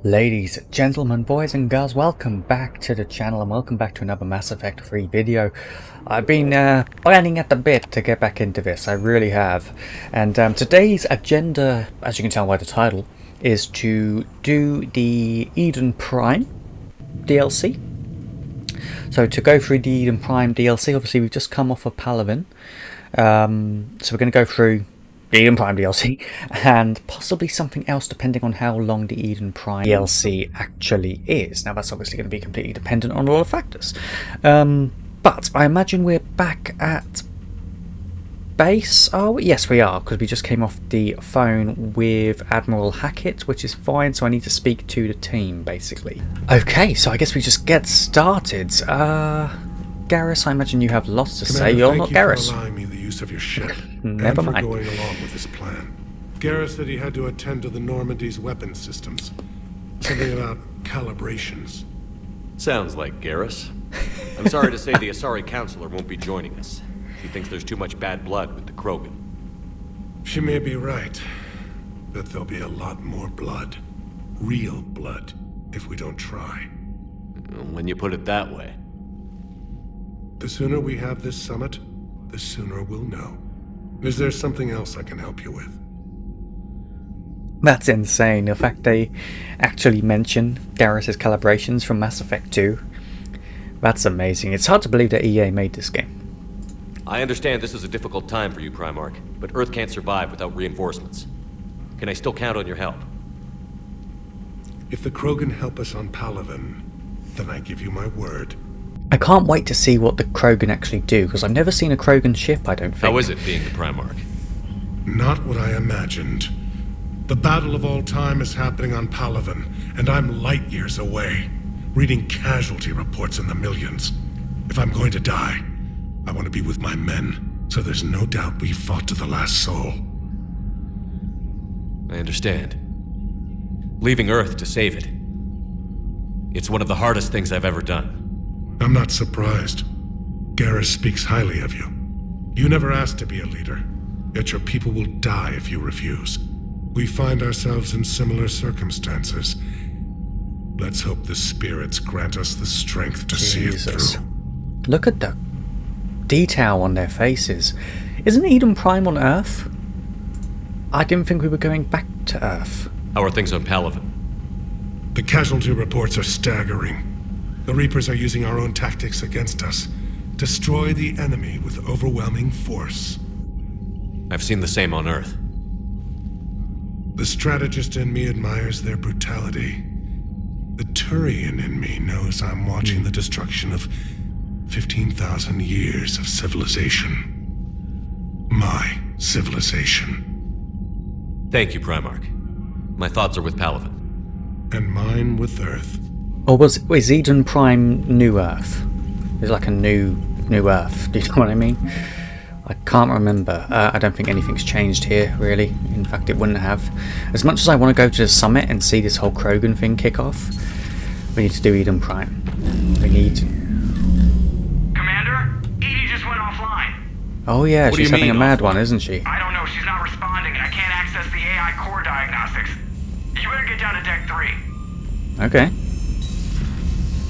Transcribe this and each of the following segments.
Ladies, gentlemen, boys and girls, welcome back to the channel and welcome back to another Mass Effect 3 video. I've been planning at the bit to get back into this, I really have. And today's agenda, as you can tell by the title, is to do the Eden Prime DLC. So to go through the Eden Prime DLC, obviously we've just come off of Palaven. So we're going to go through the Eden Prime DLC and possibly something else depending on how long the Eden Prime DLC actually is. Now that's obviously going to be completely dependent on a lot of factors. But I imagine we're back at base. Oh yes we are, because we just came off the phone with Admiral Hackett, which is fine, so I need to speak to the team basically. Okay, so I guess we just get started. Garrus, I imagine you have lots to say. You're not Garrus. For allowing me the use of your ship. Never and mind. for going along with this plan. Garrus said he had to attend to the Normandy's weapon systems. Something about calibrations. Sounds like Garrus. I'm sorry to say the Asari Counselor won't be joining us. She thinks there's too much bad blood with the Krogan. She may be right, but there'll be a lot more blood. Real blood, if we don't try. When you put it that way. The sooner we have this summit, the sooner we'll know. Is there something else I can help you with? That's insane, the fact they actually mention Garrus's calibrations from Mass Effect 2. That's amazing. It's hard to believe that EA made this game. I understand this is a difficult time for you, Primarch, but Earth can't survive without reinforcements. Can I still count on your help? If the Krogan help us on Palaven, then I give you my word. I can't wait to see what the Krogan actually do, because I've never seen a Krogan ship, I don't think. How is it being the Primarch? Not what I imagined. The battle of all time is happening on Palaven, and I'm light years away, reading casualty reports in the millions. If I'm going to die, I want to be with my men, so there's no doubt we fought to the last soul. I understand. Leaving Earth to save it. It's one of the hardest things I've ever done. I'm not surprised. Garrus speaks highly of you. You never asked to be a leader, yet your people will die if you refuse. We find ourselves in similar circumstances. Let's hope the spirits grant us the strength to see it through. Look at the detail on their faces. Isn't Eden Prime on Earth? I didn't think we were going back to Earth. How are things on Palaven? The casualty reports are staggering. The Reapers are using our own tactics against us. Destroy the enemy with overwhelming force. I've seen the same on Earth. The strategist in me admires their brutality. The Turian in me knows I'm watching the destruction of 15,000 years of civilization. My civilization. Thank you, Primarch. My thoughts are with Palaven. And mine with Earth. Or was Eden Prime New Earth? It's like a new Earth, do you know what I mean? I can't remember. I don't think anything's changed here, really. In fact, it wouldn't have. As much as I want to go to the summit and see this whole Krogan thing kick off, we need to do Eden Prime. We need to... Commander, Edie just went offline. Oh yeah, she's having a mad one, isn't she? I don't know, she's not responding and I can't access the AI core diagnostics. You better get down to deck 3. Okay.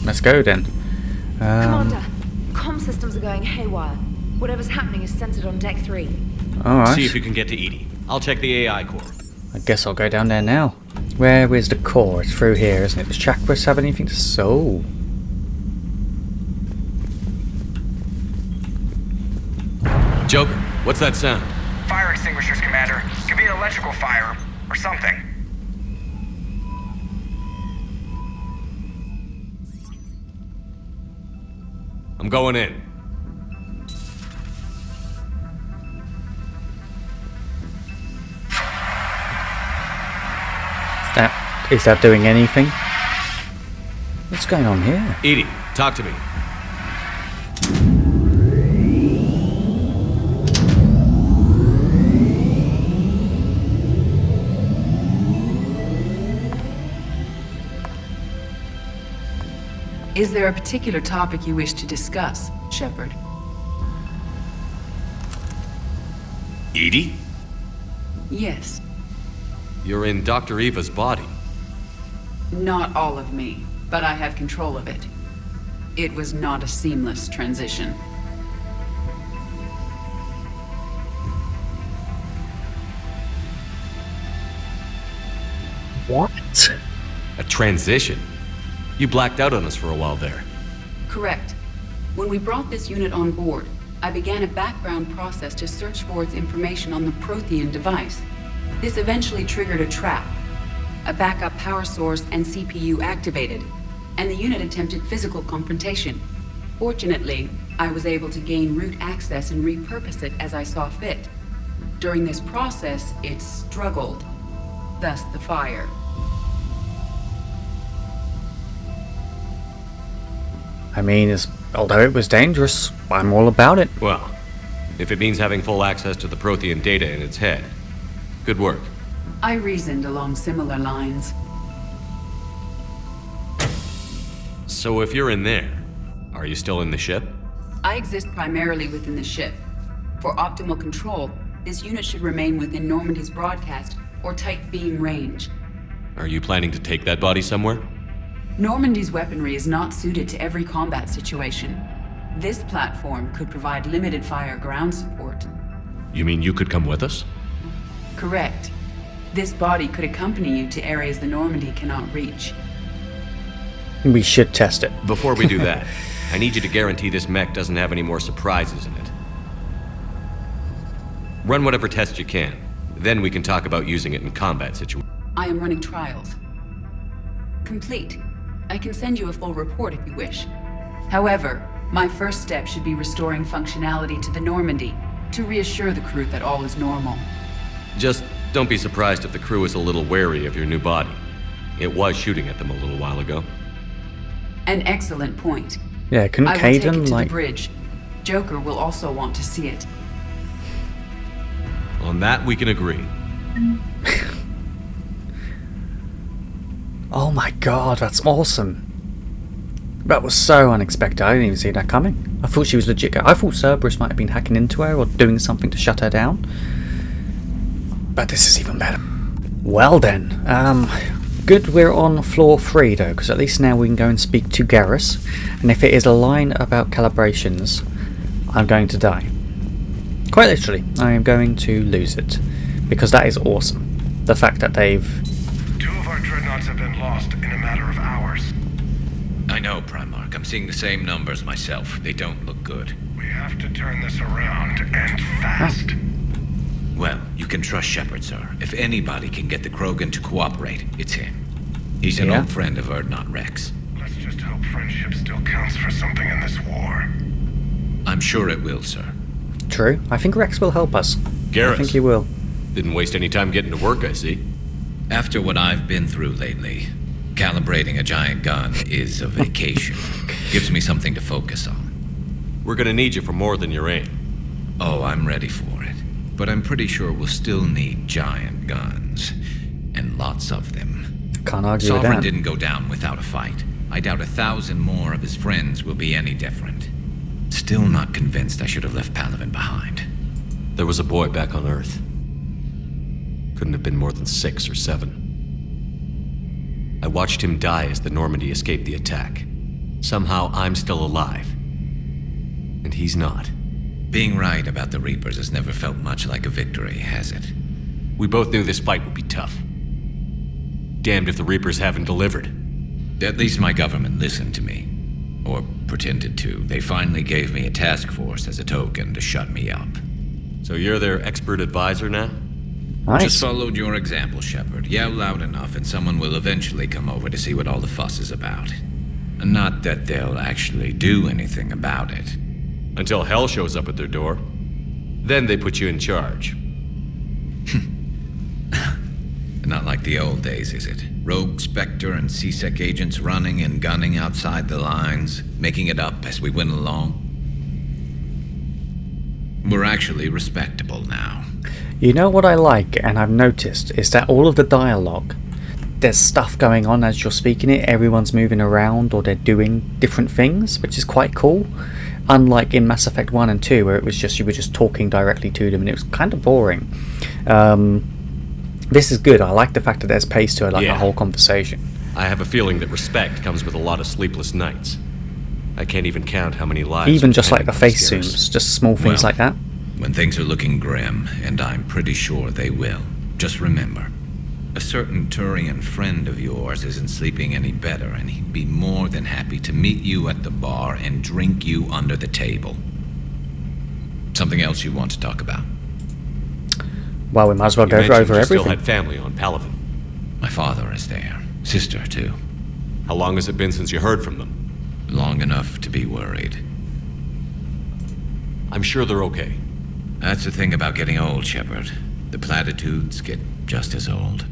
Let's go then. Commander, comm systems are going haywire. Whatever's happening is centered on deck 3. Alright. See if you can get to Edie. I'll check the AI core. I guess I'll go down there now. Where is the core? It's through here, isn't it? Does Chakras have anything to sow? Joker, what's that sound? Fire extinguishers, Commander. Could be an electrical fire or something. I'm going in. Is that doing anything? What's going on here? Edie, talk to me. Is there a particular topic you wish to discuss, Shepard? Edie? Yes. You're in Dr. Eva's body. Not all of me, but I have control of it. It was not a seamless transition. What? A transition? You blacked out on us for a while there. Correct. When we brought this unit on board, I began a background process to search for its information on the Prothean device. This eventually triggered a trap. A backup power source and CPU activated, and the unit attempted physical confrontation. Fortunately, I was able to gain root access and repurpose it as I saw fit. During this process, it struggled. Thus the fire. I mean, although it was dangerous, I'm all about it. Well, if it means having full access to the Prothean data in its head, good work. I reasoned along similar lines. So if you're in there, are you still in the ship? I exist primarily within the ship. For optimal control, this unit should remain within Normandy's broadcast or tight beam range. Are you planning to take that body somewhere? Normandy's weaponry is not suited to every combat situation. This platform could provide limited fire ground support. You mean you could come with us? Correct. This body could accompany you to areas the Normandy cannot reach. We should test it. Before we do that, I need you to guarantee this mech doesn't have any more surprises in it. Run whatever tests you can. Then we can talk about using it in combat situations. I am running trials. Complete. I can send you a full report if you wish. However, my first step should be restoring functionality to the Normandy to reassure the crew that all is normal. Just don't be surprised if the crew is a little wary of your new body. It was shooting at them a little while ago. An excellent point. Yeah, couldn't I will take it Caden, to like... the bridge. Joker will also want to see it. On that, we can agree. Oh my god, that's awesome. That was so unexpected. I didn't even see that coming. I thought she was legit. I thought Cerberus might have been hacking into her or doing something to shut her down. But this is even better. Well then, good we're on floor 3 though, because at least now we can go and speak to Garrus. And if it is a line about calibrations, I'm going to die. Quite literally, I am going to lose it. Because that is awesome. The fact that they've... 2 of our dreadnoughts have been lost in a matter of hours. I know, Primarch. I'm seeing the same numbers myself. They don't look good. We have to turn this around, and fast. Well, you can trust Shepard, sir. If anybody can get the Krogan to cooperate, it's him. He's an Yeah. old friend of Urdnot Rex. Let's just hope friendship still counts for something in this war. I'm sure it will, sir. True. I think Rex will help us. Garrus. I think he will. Didn't waste any time getting to work, I see. After what I've been through lately, calibrating a giant gun is a vacation. Gives me something to focus on. We're gonna need you for more than your aim. Oh, I'm ready for it. But I'm pretty sure we'll still need giant guns. And lots of them. Can't argue with Sovereign that. didn't go down without a fight. I doubt 1,000 more of his friends will be any different. Still not convinced I should have left Palaven behind. There was a boy back on Earth. Couldn't have been more than 6 or 7. I watched him die as the Normandy escaped the attack. Somehow I'm still alive. And he's not. Being right about the Reapers has never felt much like a victory, has it? We both knew this fight would be tough. Damned if the Reapers haven't delivered. At least my government listened to me. Or pretended to. They finally gave me a task force as a token to shut me up. So you're their expert advisor now? Nice. Just followed your example, Shepard. Yell loud enough and someone will eventually come over to see what all the fuss is about. Not that they'll actually do anything about it. Until hell shows up at their door. Then they put you in charge. Not like the old days, is it? Rogue Spectre and C-Sec agents running and gunning outside the lines, making it up as we went along. We're actually respectable now. You know what I like, and I've noticed, is that all of the dialogue, there's stuff going on as you're speaking it, everyone's moving around or they're doing different things, which is quite cool. Unlike in Mass Effect 1 and 2, where it was just you were just talking directly to them and it was kind of boring. This is good. I like the fact that there's pace to it, like Yeah. a whole conversation. I have a feeling that respect comes with a lot of sleepless nights. I can't even count how many lives... Even just like the depend on face Garrus. zooms, just small things Well, like that. When things are looking grim, and I'm pretty sure they will, just remember, a certain Turian friend of yours isn't sleeping any better, and he'd be more than happy to meet you at the bar and drink you under the table. Something else you want to talk about? Well, we might as well You go mentioned over you everything. still had family on Palaven. My father is there. Sister, too. How long has it been since you heard from them? Long enough to be worried. I'm sure they're okay. That's the thing about getting old, Shepard. The platitudes get just as old.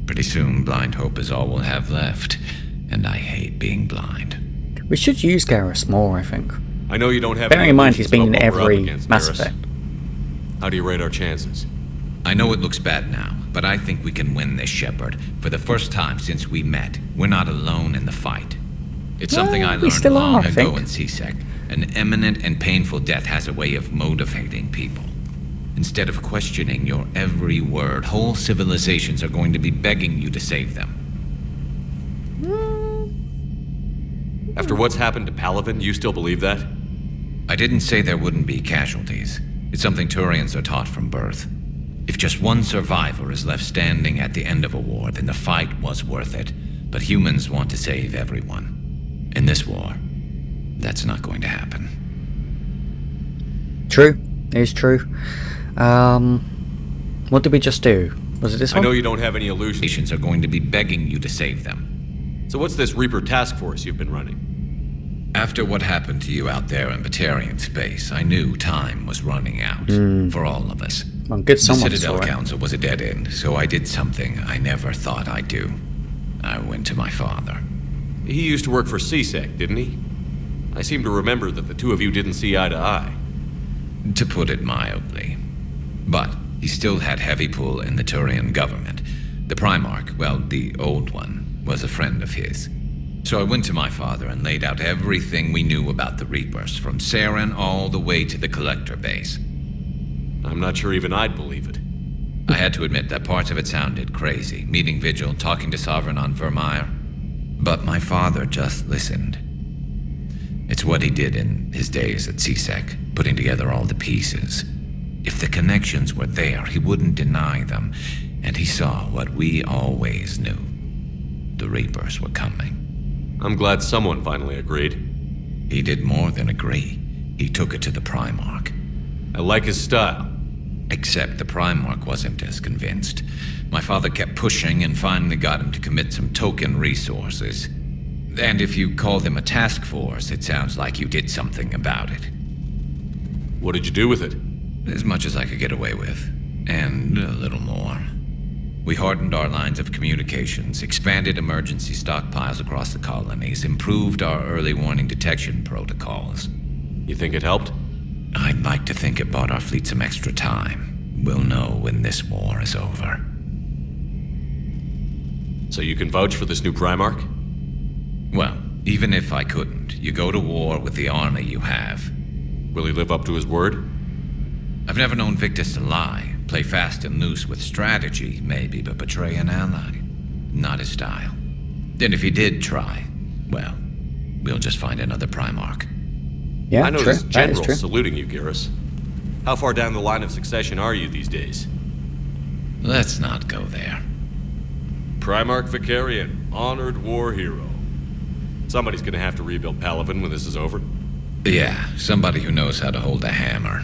Pretty soon, blind hope is all we'll have left. And I hate being blind. We should use Garrus more, I think. I know you don't have... Bearing any in mind he's illusions been in about what we're up every against, Mass Garrus. Effect. How do you rate our chances? I know it looks bad now, but I think we can win this, Shepard. For the first time since we met, we're not alone in the fight. It's something I we learned still long are, I ago think. in CSEC. An imminent and painful death has a way of motivating people. Instead of questioning your every word, whole civilizations are going to be begging you to save them. After what's happened to Palaven, you still believe that? I didn't say there wouldn't be casualties. It's something Turians are taught from birth. If just one survivor is left standing at the end of a war, then the fight was worth it. But humans want to save everyone. In this war, that's not going to happen. True. It is true. What did we just do? Was it this I one? know you don't have any illusions. Nations are going to be begging you to save them. So what's this Reaper task force you've been running? After what happened to you out there in Batarian space, I knew time was running out for all of us. Well, good The someone Citadel saw it. Council was a dead end, so I did something I never thought I'd do. I went to my father. He used to work for CSEC, didn't he? I seem to remember that the two of you didn't see eye to eye. To put it mildly. But he still had heavy pull in the Turian government. The Primarch, well, the old one, was a friend of his. So I went to my father and laid out everything we knew about the Reapers, from Saren all the way to the Collector base. I'm not sure even I'd believe it. I had to admit that parts of it sounded crazy, meeting Vigil, talking to Sovereign on Vermeer. But my father just listened. It's what he did in his days at CSEC, putting together all the pieces. If the connections were there, he wouldn't deny them, and he saw what we always knew. The Reapers were coming. I'm glad someone finally agreed. He did more than agree. He took it to the Primarch. I like his style. Except the Primarch wasn't as convinced. My father kept pushing and finally got him to commit some token resources. And if you call them a task force, it sounds like you did something about it. What did you do with it? As much as I could get away with. And a little more. We hardened our lines of communications, expanded emergency stockpiles across the colonies, improved our early warning detection protocols. You think it helped? I'd like to think it bought our fleet some extra time. We'll know when this war is over. So you can vouch for this new Primarch? Well, even if I couldn't, you go to war with the army you have. Will he live up to his word? I've never known Victus to lie. Play fast and loose with strategy, maybe, but betray an ally. Not his style. And if he did try, well, we'll just find another Primarch. Yeah, I know true. this That is general true. saluting you, Garrus. How far down the line of succession are you these days? Let's not go there. Primarch Vicarian, honored war hero. Somebody's gonna have to rebuild Palaven when this is over. Yeah, somebody who knows how to hold a hammer.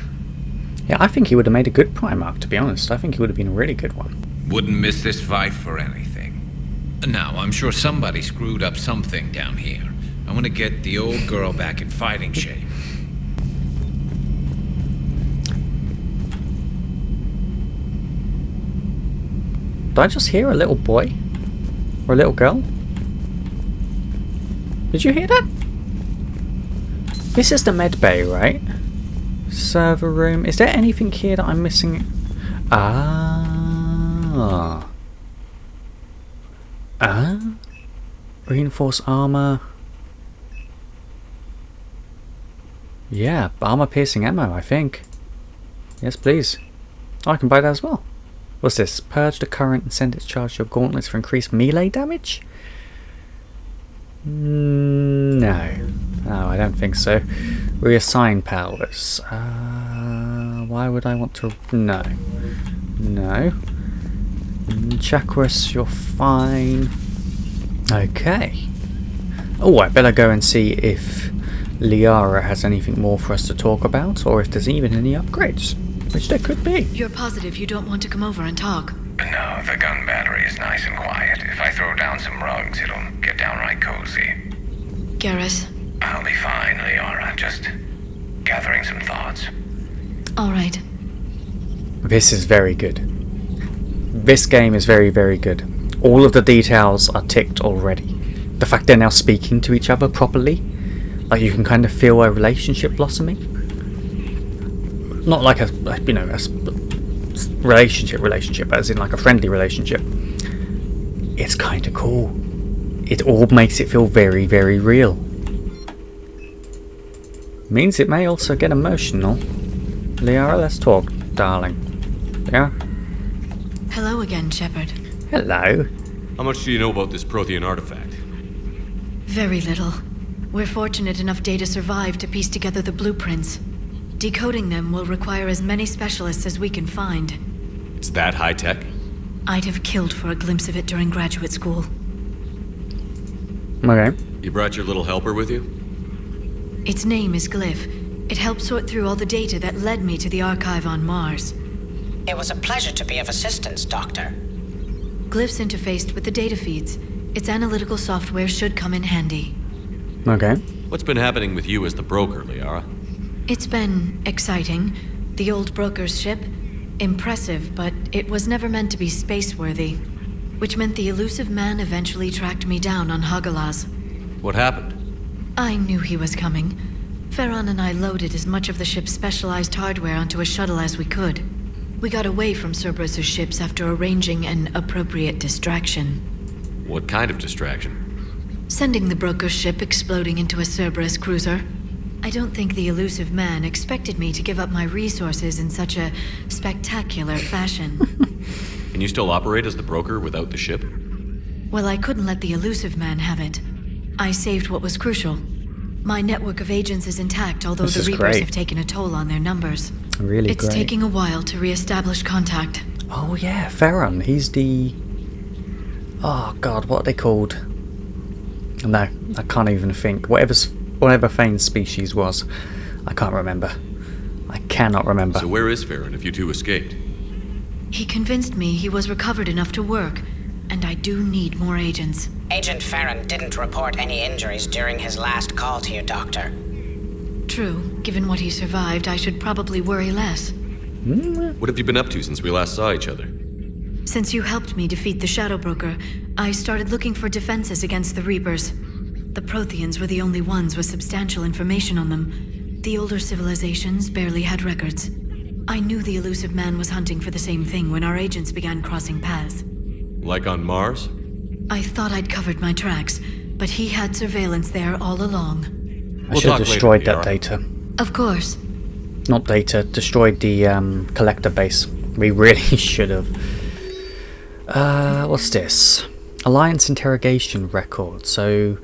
Yeah, I think he would have made a good Primarch, to be honest. I think he would have been a really good one. Wouldn't miss this fight for anything. Now, I'm sure somebody screwed up something down here. I want to get the old girl back in fighting shape. Did I just hear a little boy? Or a little girl? Did you hear that? This is the med bay, right? Server room. Is there anything here that I'm missing? Ah. Reinforced armor. Yeah, armor piercing ammo, I think. Yes, please. Oh, I can buy that as well. What's this? Purge the current and send its charge to your gauntlets for increased melee damage? No. No, I don't think so. Reassign powers. Why would I want to... No. No. Chakras, you're fine. Okay. Oh, I better go and see if Liara has anything more for us to talk about, or if there's even any upgrades. Which there could be. You're positive you don't want to come over and talk? No, the gun battery is nice and quiet. If I throw down some rugs, it'll get downright cozy. Garrus? I'll be fine, Liara. Just gathering some thoughts. All right. This is very good. This game is very, very good. All of the details are ticked already. The fact they're now speaking to each other properly, like you can kind of feel a relationship blossoming. Not like a relationship, but as in like a friendly relationship. It's kind of cool. It all makes it feel very, very real. Means it may also get emotional. Liara, let's talk, darling. Yeah? Hello again, Shepard. Hello. How much do you know about this Prothean artifact? Very little. We're fortunate enough Data survived to piece together the blueprints. Decoding them will require as many specialists as we can find. It's that high-tech? I'd have killed for a glimpse of it during graduate school. Okay. You brought your little helper with you? Its name is Glyph. It helped sort through all the data that led me to the archive on Mars. It was a pleasure to be of assistance, Doctor. Glyph's interfaced with the data feeds. Its analytical software should come in handy. Okay. What's been happening with you as the broker, Liara? It's been exciting. The old broker's ship, impressive, but it was never meant to be space-worthy. Which meant the elusive man eventually tracked me down on Hagalaz. What happened? I knew he was coming. Farron and I loaded as much of the ship's specialized hardware onto a shuttle as we could. We got away from Cerberus' ships after arranging an appropriate distraction. What kind of distraction? Sending the broker's ship exploding into a Cerberus cruiser. I don't think the elusive man expected me to give up my resources in such a spectacular fashion. Can you still operate as the broker without the ship? Well, I couldn't let the elusive man have it. I saved what was crucial. My network of agents is intact, although This the is Reapers great. have taken a toll on their numbers. Really It's great. taking a while to re-establish contact. Oh yeah, Farron. He's the... Oh god, what are they called? No, I can't even think. Whatever Fane's species was, I can't remember. I cannot remember. So where is Farron if you two escaped? He convinced me he was recovered enough to work, and I do need more agents. Agent Farron didn't report any injuries during his last call to you, Doctor. True, given what he survived, I should probably worry less. What have you been up to since we last saw each other? Since you helped me defeat the Shadow Broker, I started looking for defenses against the Reapers. The Protheans were the only ones with substantial information on them. The older civilizations barely had records. I knew the elusive man was hunting for the same thing when our agents began crossing paths. Like on Mars? I thought I'd covered my tracks, but he had surveillance there all along. I should have talk destroyed later, that data. Of course. Not data, destroyed the collector base. We really should have. What's this? Alliance interrogation record. So,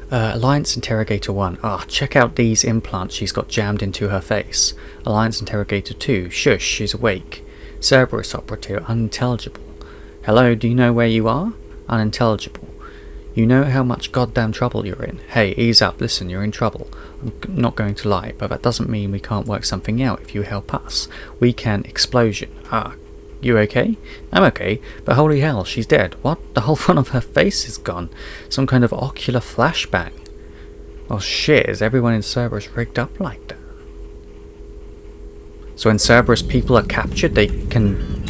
Alliance Interrogator 1. Check out these implants she's got jammed into her face. Alliance Interrogator 2. Shush, she's awake. Cerberus operative, unintelligible. Hello, do you know where you are? Unintelligible. You know how much goddamn trouble you're in. Hey, ease up, listen, you're in trouble. I'm not going to lie, but that doesn't mean we can't work something out if you help us. We can explosion. You okay? I'm okay, but holy hell, she's dead. What? The whole front of her face is gone. Some kind of ocular flashback. Well shit, is everyone in Cerberus rigged up like that? So when Cerberus people are captured, they can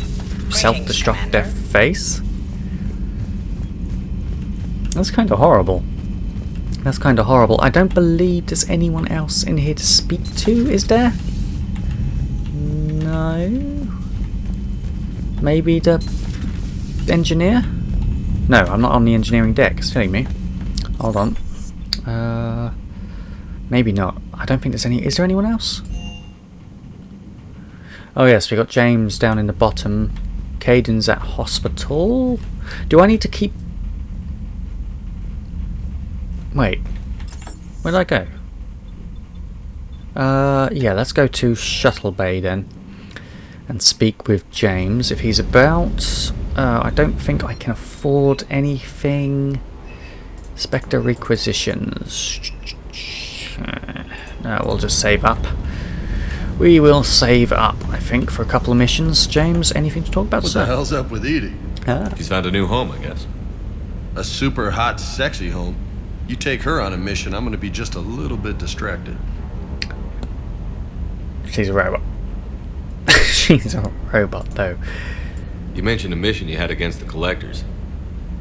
self-destruct their face? That's kind of horrible. That's kind of horrible. I don't believe there's anyone else in here to speak to, is there? No. Maybe the engineer? No, I'm not on the engineering deck. It's killing me. Hold on. Maybe not. I don't think there's any... Is there anyone else? Oh yes, we got James down in the bottom. Caden's at hospital. Do I need to keep... Wait. Where'd I go? Yeah, let's go to Shuttle Bay then. And speak with James if he's about. I don't think I can afford anything. Spectre requisitions. No, we'll just save up. We will save up, I think, for a couple of missions. James, anything to talk about, What sir? the hell's up with Edie? She's found a new home, I guess. A super hot, sexy home. You take her on a mission, I'm gonna be just a little bit distracted. She's a robot. She's a robot, though. You mentioned a mission you had against the Collectors.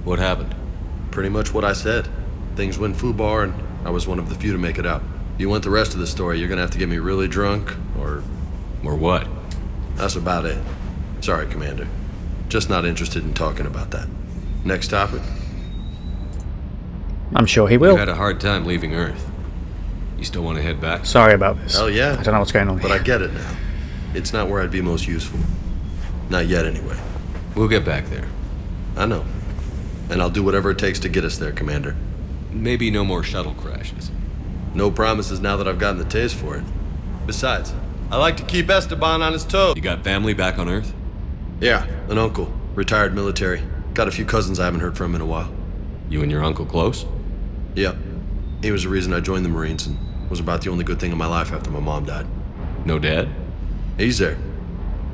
What happened? Pretty much what I said. Things went foobar, and I was one of the few to make it out. If you want the rest of the story, you're gonna have to get me really drunk, or what? that's about it. Sorry, Commander. Just not interested in talking about that. Next topic? I'm sure he will. You had a hard time leaving Earth. You still want to head back? Sorry about this. Hell yeah. I don't know what's going on But here. I get it now. It's not where I'd be most useful. Not yet, anyway. We'll get back there. I know. And I'll do whatever it takes to get us there, Commander. Maybe no more shuttle crashes. No promises now that I've gotten the taste for it. Besides, I like to keep Esteban on his toes. You got family back on Earth? Yeah, an uncle. Retired military. Got a few cousins I haven't heard from in a while. You and your uncle close? Yep. He was the reason I joined the Marines and was about the only good thing in my life after my mom died. No dad? He's there.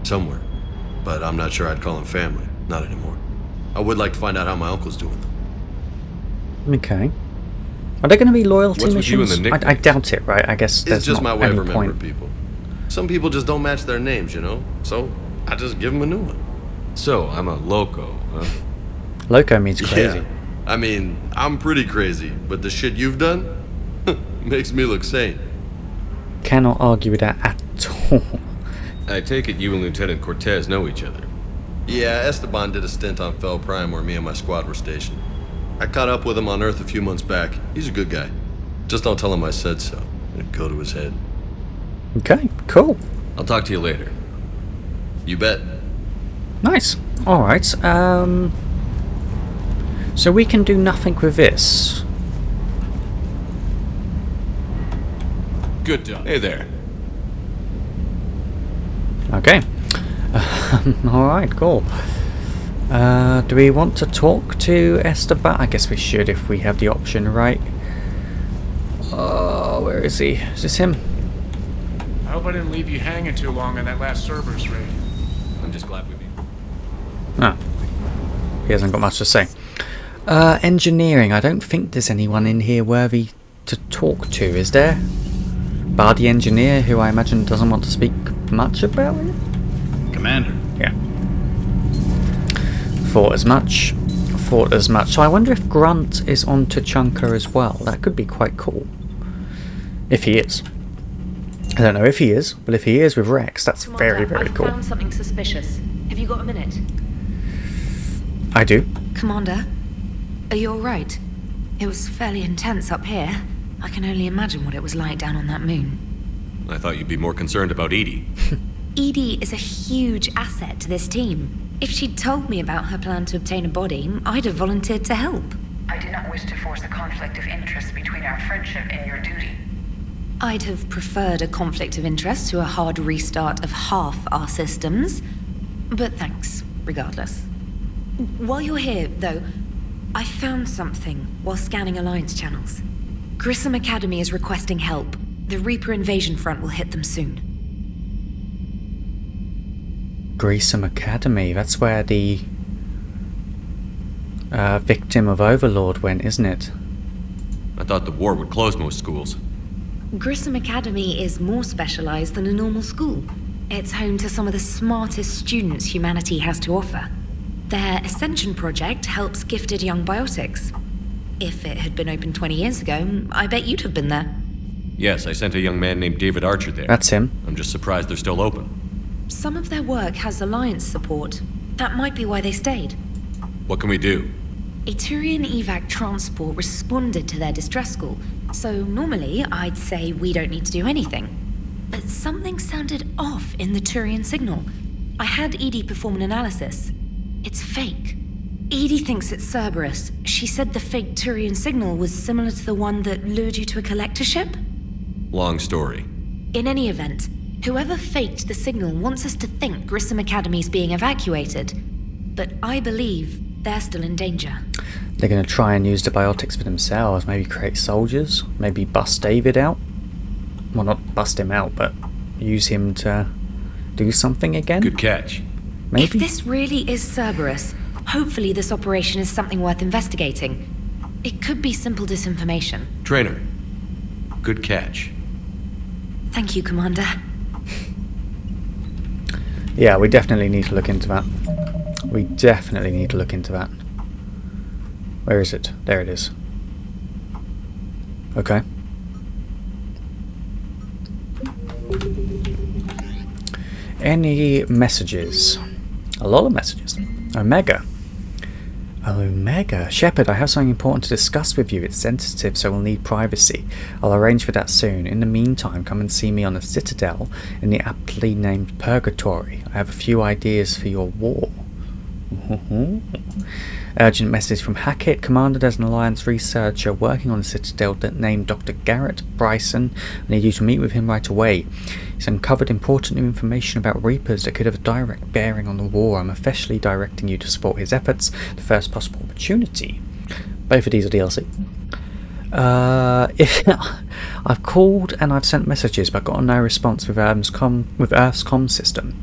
Somewhere. But I'm not sure I'd call him family. Not anymore. I would like to find out how my uncle's doing, though. Okay. Are they going to be loyalty What's with you missions? and the I nicknames? doubt it, right? I guess there's It's just not my way any of remembering point. people. Some people just don't match their names, you know? So, I just give them a new one. So, I'm a loco, huh? Loco means crazy. Yeah. I mean, I'm pretty crazy, but the shit you've done makes me look sane. Cannot argue with that at all. I take it you and Lieutenant Cortez know each other. Yeah, Esteban did a stint on Fel Prime where me and my squad were stationed. I caught up with him on Earth a few months back. He's a good guy. Just don't tell him I said so. It'd go to his head. Okay, cool. I'll talk to you later. You bet. Nice. Alright, so we can do nothing with this. Good job. Hey there. Okay. Alright, cool. Do we want to talk to Esteban? I guess we should if we have the option, right? Oh, where is he? Is this him? I hope I didn't leave you hanging too long on that last Cerberus raid. I'm just glad we meet. Ah. He hasn't got much to say. Engineering. I don't think there's anyone in here worthy to talk to, is there? Bar the engineer, who I imagine doesn't want to speak much about it? Commander. Yeah. Thought as much. Thought as much. So I wonder if Grunt is on Tuchanka as well. That could be quite cool. If he is. I don't know if he is, but if he is with Rex, that's very, very cool. I found something suspicious. Have you got a minute? I do. Commander, are you alright? It was fairly intense up here. I can only imagine what it was like down on that moon. I thought you'd be more concerned about Edie. Edie is a huge asset to this team. If she'd told me about her plan to obtain a body, I'd have volunteered to help. I do not wish to force a conflict of interest between our friendship and your duty. I'd have preferred a conflict of interest to a hard restart of half our systems. But thanks, regardless. While you're here, though, I found something while scanning Alliance channels. Grissom Academy is requesting help. The Reaper invasion front will hit them soon. Grissom Academy. That's where the victim of Overlord went, isn't it? I thought the war would close most schools. Grissom Academy is more specialized than a normal school. It's home to some of the smartest students humanity has to offer. Their Ascension project helps gifted young biotics. If it had been open 20 years ago, I bet you'd have been there. Yes, I sent a young man named David Archer there. That's him. I'm just surprised they're still open. Some of their work has Alliance support. That might be why they stayed. What can we do? A Turian evac transport responded to their distress call, so normally I'd say we don't need to do anything. But something sounded off in the Turian signal. I had Edie perform an analysis. It's fake. Edie thinks it's Cerberus. She said the fake Turian signal was similar to the one that lured you to a collector ship? Long story. In any event, whoever faked the signal wants us to think Grissom Academy's being evacuated. But I believe they're still in danger. They're going to try and use the biotics for themselves. Maybe create soldiers. Maybe bust David out. Well, not bust him out, but use him to do something again. Good catch. Maybe? If this really is Cerberus, hopefully this operation is something worth investigating. It could be simple disinformation. Trainer. Good catch. Thank you, Commander. Yeah, we definitely need to look into that. We definitely need to look into that. Where is it? There it is. Okay. Any messages? A lot of messages. Omega. Omega. Shepard, I have something important to discuss with you. It's sensitive, so we'll need privacy. I'll arrange for that soon. In the meantime, come and see me on the Citadel in the aptly named Purgatory. I have a few ideas for your war. Urgent message from Hackett. Commander, there's an Alliance researcher working on the Citadel named Dr. Garrett Bryson. I need you to meet with him right away. He's uncovered important new information about Reapers that could have a direct bearing on the war. I'm officially directing you to support his efforts at the first possible opportunity. Both of these are DLC. I've called and I've sent messages, but got no response with Earth's comm system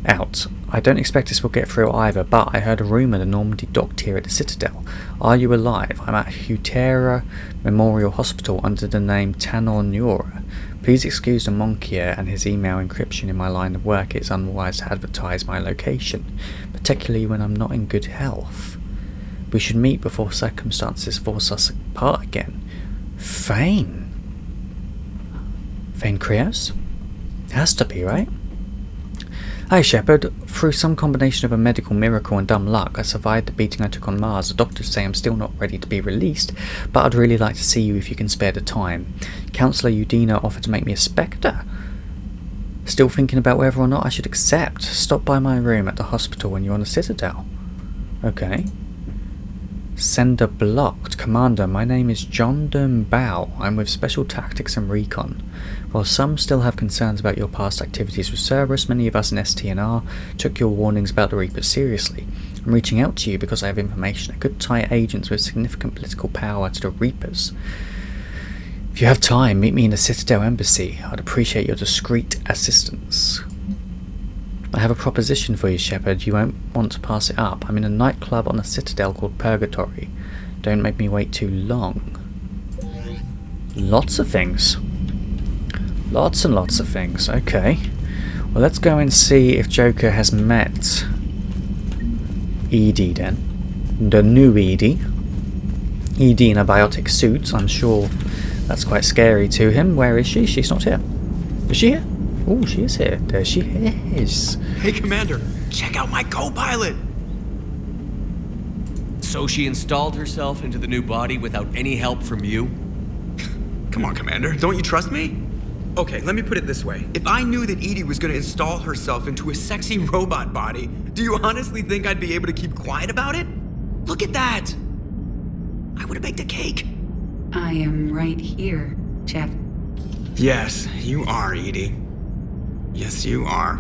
out. I don't expect this will get through either, but I heard a rumour the Normandy docked here at the Citadel. Are you alive? I'm at Hutera Memorial Hospital under the name Tanor Nura. Please excuse the monk here and his email encryption in my line of work. It's unwise to advertise my location, particularly when I'm not in good health. We should meet before circumstances force us apart again. Fane? Fane Krios? Has to be, right? Hi Shepard, through some combination of a medical miracle and dumb luck, I survived the beating I took on Mars. The doctors say I'm still not ready to be released, but I'd really like to see you if you can spare the time. Councillor Udina offered to make me a Spectre. Still thinking about whether or not I should accept. Stop by my room at the hospital when you're on the Citadel. Okay. Sender blocked. Commander, my name is John Bao. I'm with Special Tactics and Recon. While some still have concerns about your past activities with Cerberus, many of us in STNR took your warnings about the Reapers seriously. I'm reaching out to you because I have information that could tie agents with significant political power to the Reapers. If you have time, meet me in the Citadel Embassy. I'd appreciate your discreet assistance. I have a proposition for you, Shepard. You won't want to pass it up. I'm in a nightclub on the Citadel called Purgatory. Don't make me wait too long. Lots of things. Lots and lots of things. Okay. Well, let's go and see if Joker has met Edie then. The new Edie. Edie in a biotic suit. I'm sure that's quite scary to him. Where is she? She's not here. Is she here? Oh, she is here. There she is. Hey, Commander, check out my co-pilot. So she installed herself into the new body without any help from you? Come on, Commander, don't you trust me? Okay, let me put it this way. If I knew that Edie was going to install herself into a sexy robot body, do you honestly think I'd be able to keep quiet about it? Look at that! I would have baked a cake. I am right here, Jeff. Yes, you are, Edie. Yes, you are.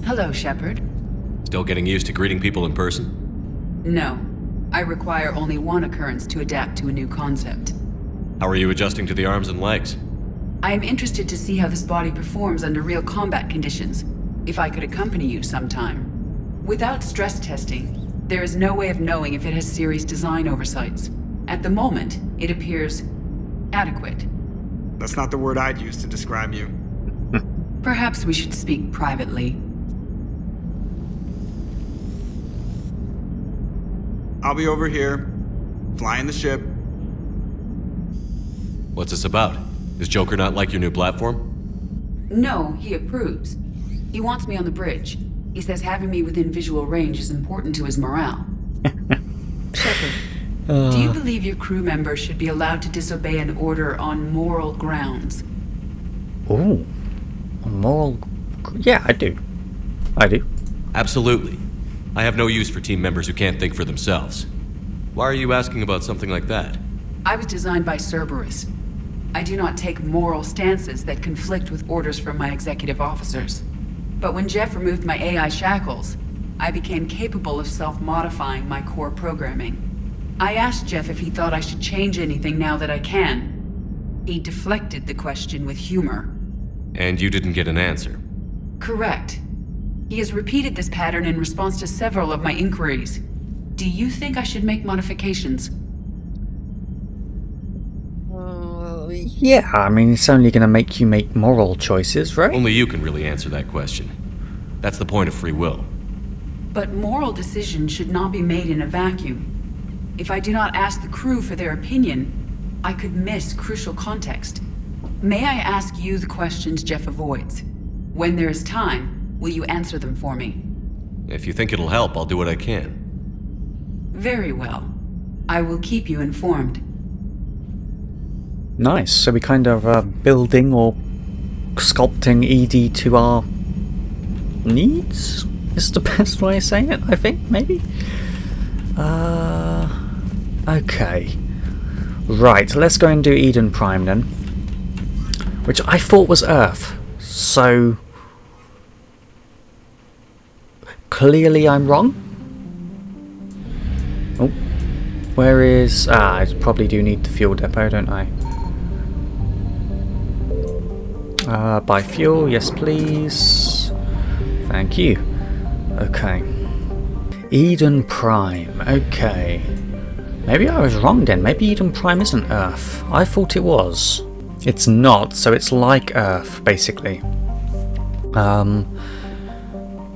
Hello, Shepard. Still getting used to greeting people in person? No. I require only one occurrence to adapt to a new concept. How are you adjusting to the arms and legs? I am interested to see how this body performs under real combat conditions. If I could accompany you sometime. Without stress testing, there is no way of knowing if it has serious design oversights. At the moment, it appears adequate. That's not the word I'd use to describe you. Perhaps we should speak privately. I'll be over here, flying the ship. What's this about? Does Joker not like your new platform? No, he approves. He wants me on the bridge. He says having me within visual range is important to his morale. Shepard, do you believe your crew members should be allowed to disobey an order on moral grounds? Ooh. On moral... Yeah, I do. I do. Absolutely. I have no use for team members who can't think for themselves. Why are you asking about something like that? I was designed by Cerberus. I do not take moral stances that conflict with orders from my executive officers. But when Jeff removed my AI shackles, I became capable of self-modifying my core programming. I asked Jeff if he thought I should change anything now that I can. He deflected the question with humor. And you didn't get an answer? Correct. He has repeated this pattern in response to several of my inquiries. Do you think I should make modifications? Yeah, I mean, it's only going to make you make moral choices, right? Only you can really answer that question. That's the point of free will. But moral decisions should not be made in a vacuum. If I do not ask the crew for their opinion, I could miss crucial context. May I ask you the questions Jeff avoids? When there is time, will you answer them for me? If you think it'll help, I'll do what I can. Very well. I will keep you informed. Nice. So we kind of building or sculpting ED to our needs? Is the best way of saying it, I think, maybe? Okay. Right, let's go and do Eden Prime then. Which I thought was Earth. So clearly I'm wrong. Oh. Where is... I probably do need the fuel depot, don't I? Buy fuel, yes please. Thank you. Okay. Eden Prime, okay. Maybe I was wrong then. Maybe Eden Prime isn't Earth. I thought it was. It's not, so it's like Earth, basically.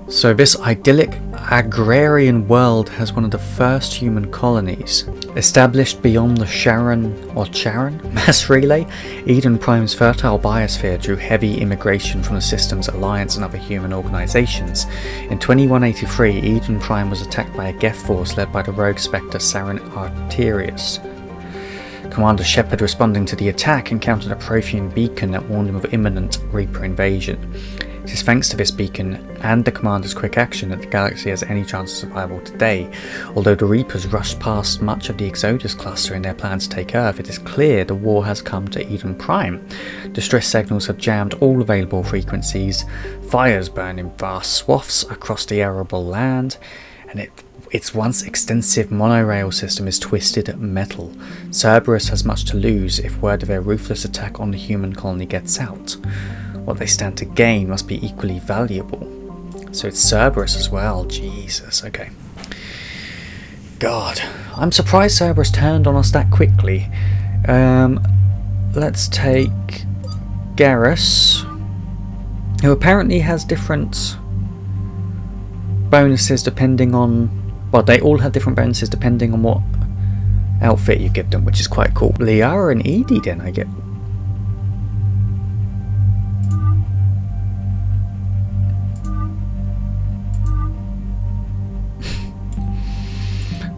So this idyllic agrarian world has one of the first human colonies. Established beyond the Charon mass relay, Eden Prime's fertile biosphere drew heavy immigration from the system's alliance and other human organizations. In 2183, Eden Prime was attacked by a Geth force led by the rogue Spectre Sarin Arterius. Commander Shepard, responding to the attack, encountered a Prothean beacon that warned him of imminent Reaper invasion. It is thanks to this beacon and the Commander's quick action that the galaxy has any chance of survival today. Although the Reapers rushed past much of the Exodus cluster in their plans to take Earth, it is clear the war has come to Eden Prime. Distress signals have jammed all available frequencies, fires burn in vast swaths across the arable land, and its once extensive monorail system is twisted metal. Cerberus has much to lose if word of their ruthless attack on the human colony gets out. What they stand to gain must be equally valuable. So it's Cerberus as well. Jesus, okay. God, I'm surprised Cerberus turned on us that quickly. Let's take Garrus, who apparently has different bonuses depending on... Well, they all have different bonuses depending on what outfit you give them, which is quite cool. Liara and Edie then, I get...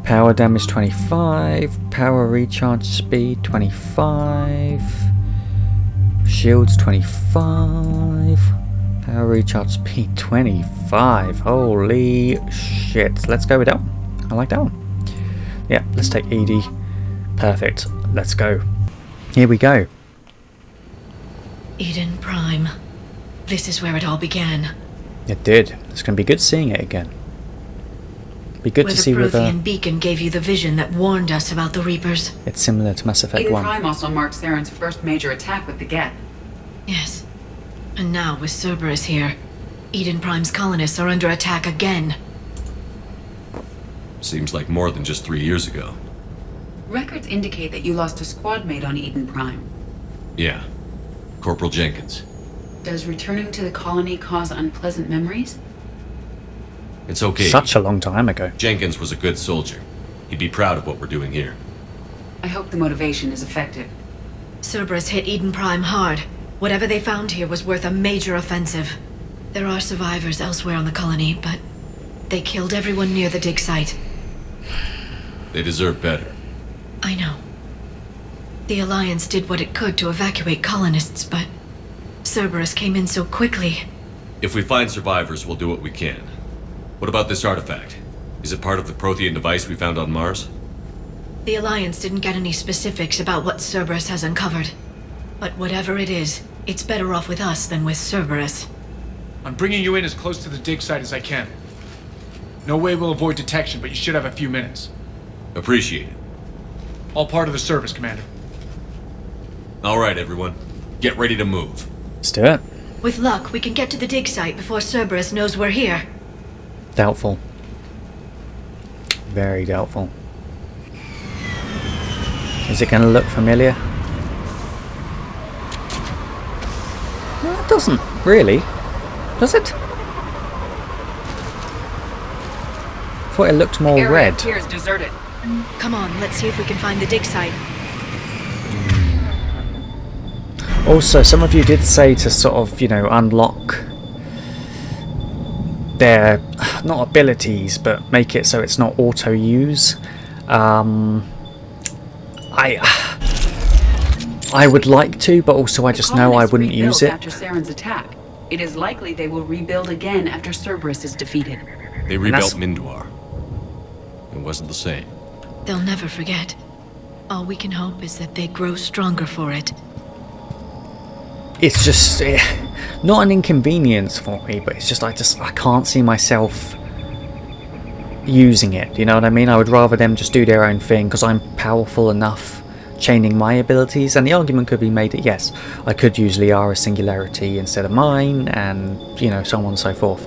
Power damage 25, power recharge speed 25, shields 25, power recharge speed 25. Holy shit. Let's go with that one. I like that one. Yeah, let's take Edie. Perfect. Let's go. Here we go. Eden Prime. This is where it all began. It did. It's going to be good seeing it again. Be good to see where the whether Prothean beacon gave you the vision that warned us about the Reapers. it's similar to Mass Effect Eden 1. Prime also marked Saren's first major attack with the Geth. Yes. And now, with Cerberus here, Eden Prime's colonists are under attack again. Seems like more than just 3 years ago. Records indicate that you lost a squad mate on Eden Prime. Yeah. Corporal Jenkins. Does returning to the colony cause unpleasant memories? It's okay. Such a long time ago. Jenkins was a good soldier. He'd be proud of what we're doing here. I hope the motivation is effective. Cerberus hit Eden Prime hard. Whatever they found here was worth a major offensive. There are survivors elsewhere on the colony, but they killed everyone near the dig site. They deserve better. I know. The Alliance did what it could to evacuate colonists, but Cerberus came in so quickly. If we find survivors, we'll do what we can. What about this artifact? Is it part of the Prothean device we found on Mars? The Alliance didn't get any specifics about what Cerberus has uncovered. But whatever it is, it's better off with us than with Cerberus. I'm bringing you in as close to the dig site as I can. No way we'll avoid detection, but you should have a few minutes. Appreciate it. All part of the service, Commander. All right, everyone. Get ready to move. Let's do it. With luck, we can get to the dig site before Cerberus knows we're here. Doubtful. Very doubtful. Is it going to look familiar? No, it doesn't really. Does it? I thought it looked more red. Here is deserted. Come on, let's see if we can find the dig site. Also, some of you did say to sort of, you know, unlock their, not abilities, but make it so it's not auto-use. I would like to, but also I just know I wouldn't use it. After Saren's attack, it is likely they will rebuild again after Cerberus is defeated. They rebuilt Minduar. It wasn't the same. They'll never forget. All we can hope is that they grow stronger for it. It's just not an inconvenience for me, but it's just I can't see myself using it. You know what I mean? I would rather them just do their own thing because I'm powerful enough chaining my abilities, and the argument could be made that yes, I could use Liara's singularity instead of mine, and you know, so on and so forth.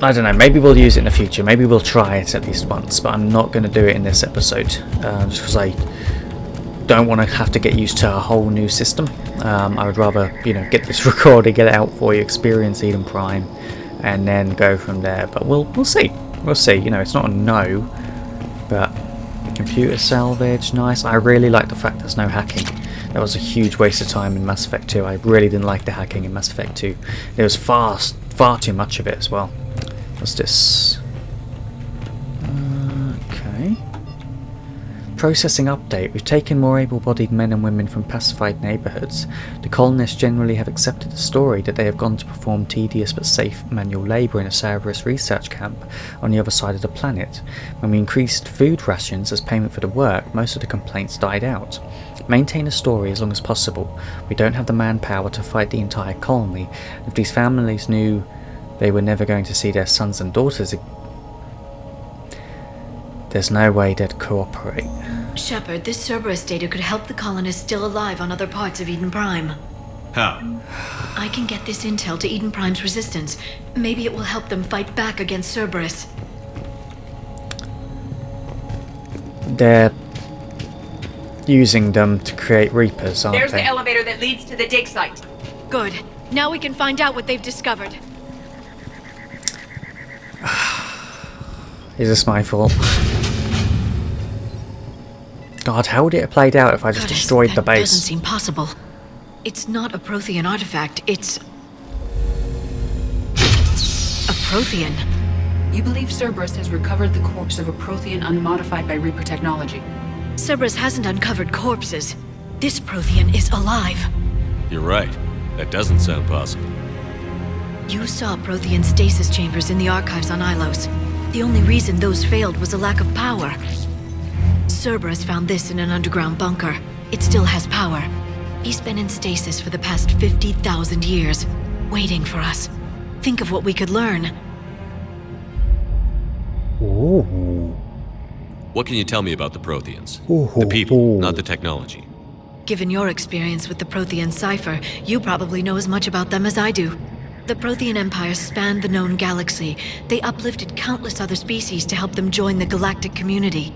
I don't know, maybe we'll use it in the future, maybe we'll try it at least once, but I'm not going to do it in this episode, just because I don't want to have to get used to a whole new system. I would rather, you know, get this recorded, get it out for you, experience Eden Prime, and then go from there. But we'll see. We'll see. You know, it's not a no, but computer salvage, nice. I really like the fact there's no hacking. That was a huge waste of time in Mass Effect 2. I really didn't like the hacking in Mass Effect 2. There was far too much of it as well. What's this? Okay. Processing update. We've taken more able-bodied men and women from pacified neighbourhoods. The colonists generally have accepted the story that they have gone to perform tedious but safe manual labour in a Cerberus research camp on the other side of the planet. When we increased food rations as payment for the work, most of the complaints died out. Maintain the story as long as possible. We don't have the manpower to fight the entire colony. If these families knew they were never going to see their sons and daughters again, there's no way they'd cooperate. Shepard, this Cerberus data could help the colonists still alive on other parts of Eden Prime. How? I can get this intel to Eden Prime's resistance. Maybe it will help them fight back against Cerberus. They're using them to create Reapers, aren't There's they? the elevator that leads to the dig site. Good. Now we can find out what they've discovered. Is this my fault? God, how would it have played out if I just destroyed the base? That doesn't seem possible. It's not a Prothean artifact, it's a Prothean. You believe Cerberus has recovered the corpse of a Prothean unmodified by Reaper technology? Cerberus hasn't uncovered corpses. This Prothean is alive. You're right. That doesn't sound possible. You saw Prothean stasis chambers in the archives on Ilos. The only reason those failed was a lack of power. Cerberus found this in an underground bunker. It still has power. He's been in stasis for the past 50,000 years, waiting for us. Think of what we could learn. Ooh. What can you tell me about the Protheans? Ooh. The people, not the technology. Given your experience with the Prothean cipher, you probably know as much about them as I do. The Prothean Empire spanned the known galaxy. They uplifted countless other species to help them join the galactic community.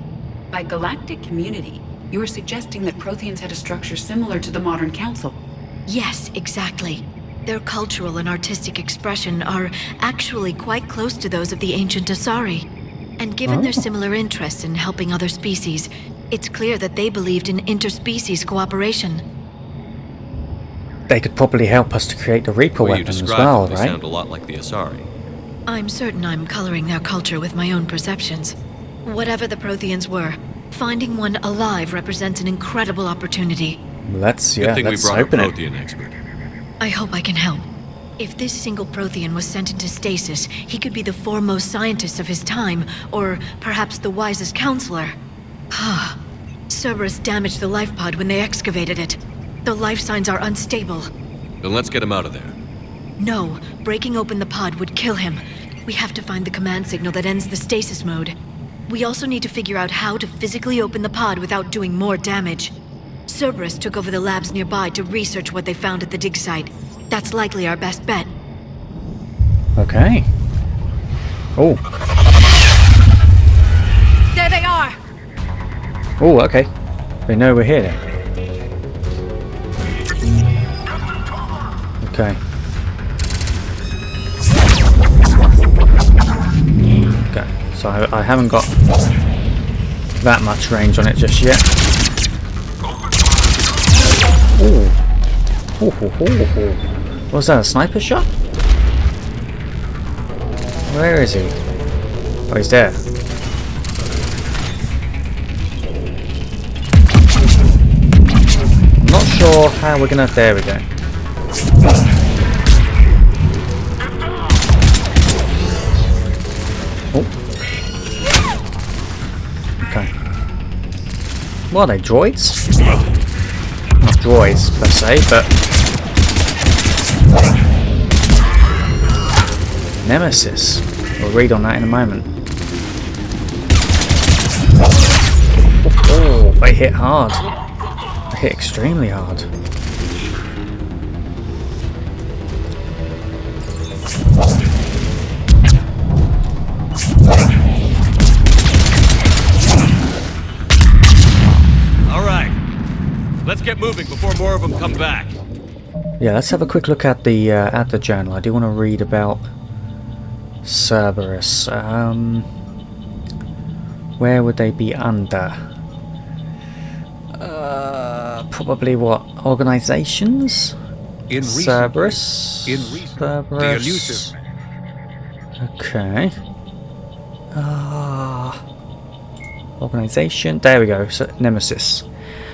By galactic community, you are suggesting that Protheans had a structure similar to the modern council. Yes, exactly. Their cultural and artistic expression are actually quite close to those of the ancient Asari. And given their similar interests in helping other species, it's clear that they believed in interspecies cooperation. They could probably help us to create the Reaper weapon as well, they right? sound a lot like the Asari. I'm certain I'm coloring their culture with my own perceptions. Whatever the Protheans were, finding one alive represents an incredible opportunity. Let's Good thing we brought a open it. Prothean expert. I hope I can help. If this single Prothean was sent into stasis, he could be the foremost scientist of his time, or perhaps the wisest counselor. Cerberus damaged the life pod when they excavated it. The life signs are unstable. Then let's get him out of there. No, breaking open the pod would kill him. We have to find the command signal that ends the stasis mode. We also need to figure out how to physically open the pod without doing more damage. Cerberus took over the labs nearby to research what they found at the dig site. That's likely our best bet. Okay. Oh. There they are! Oh, okay. They know we're here then. Okay. Okay, so I haven't got that much range on it just yet. Ooh. Was that a sniper shot? Where is he? Oh, he's there. I'm not sure how we're gonna... There we go. Oh. Okay. What are they, droids? Not droids per se, but Nemesis. We'll read on that in a moment. Oh, they hit hard. They hit extremely hard. Let's get moving before more of them come back. Yeah, let's have a quick look at the journal. I do want to read about Cerberus. Where would they be under? Probably what? Organizations? In Cerberus. Cerberus. The elusive. Okay. Organization. There we go. So, Nemesis.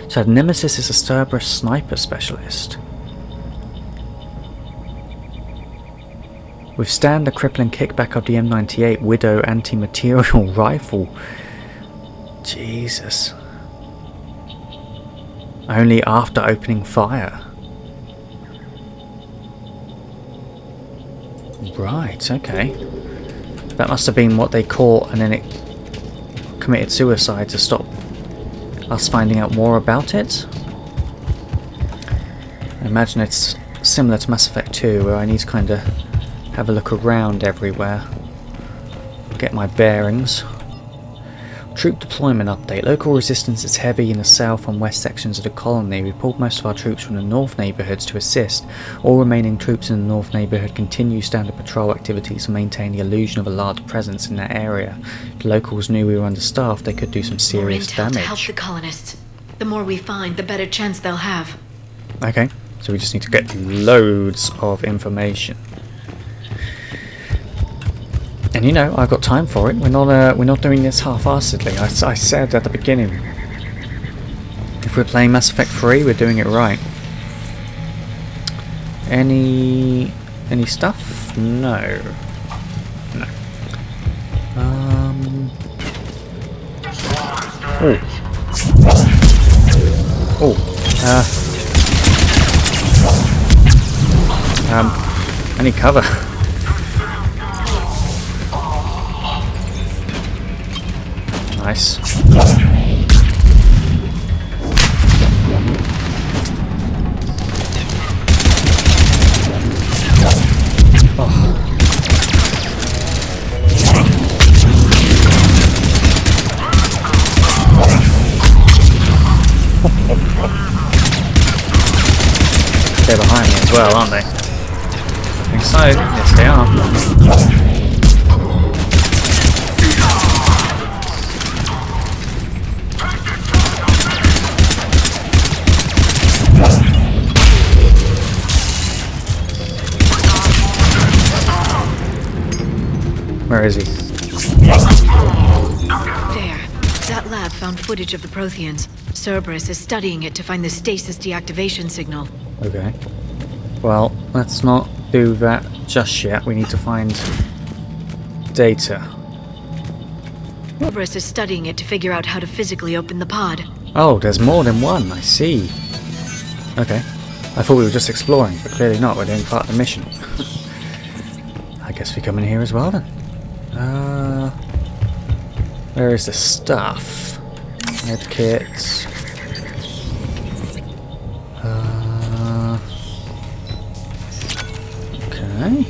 So Nemesis is a Cerberus sniper specialist. Withstand the crippling kickback of the M98 Widow anti-material rifle. Jesus. Only after opening fire. Right, okay. That must have been what they caught and then it committed suicide to stop us finding out more about it. I imagine it's similar to Mass Effect 2 where I need to kind of have a look around everywhere. Get my bearings. Troop deployment update. Local resistance is heavy in the south and west sections of the colony. We pulled most of our troops from the north neighbourhoods to assist. All remaining troops in the north neighbourhood continue standard patrol activities to maintain the illusion of a large presence in that area. If the locals knew we were understaffed, they could do some serious More intel damage. to help the colonists. The more we find, the better chance they'll have. Okay, so we just need to get loads of information. And you know, I've got time for it. We're not doing this half-assedly. I said at the beginning, if we're playing Mass Effect 3, we're doing it right. Any stuff? No. No. I need cover. Nice. They're behind me as well, aren't they? I think so. Yes, they are. Where is he? There. That lab found footage of the Protheans. Cerberus is studying it to find the stasis deactivation signal. Okay. Well, let's not do that just yet. We need to find data. Cerberus is studying it to figure out how to physically open the pod. Oh, there's more than one. I see. Okay. I thought we were just exploring, but clearly not. We're doing part of the mission. I guess we come in here as well then. Where is the stuff? Med kits. Okay.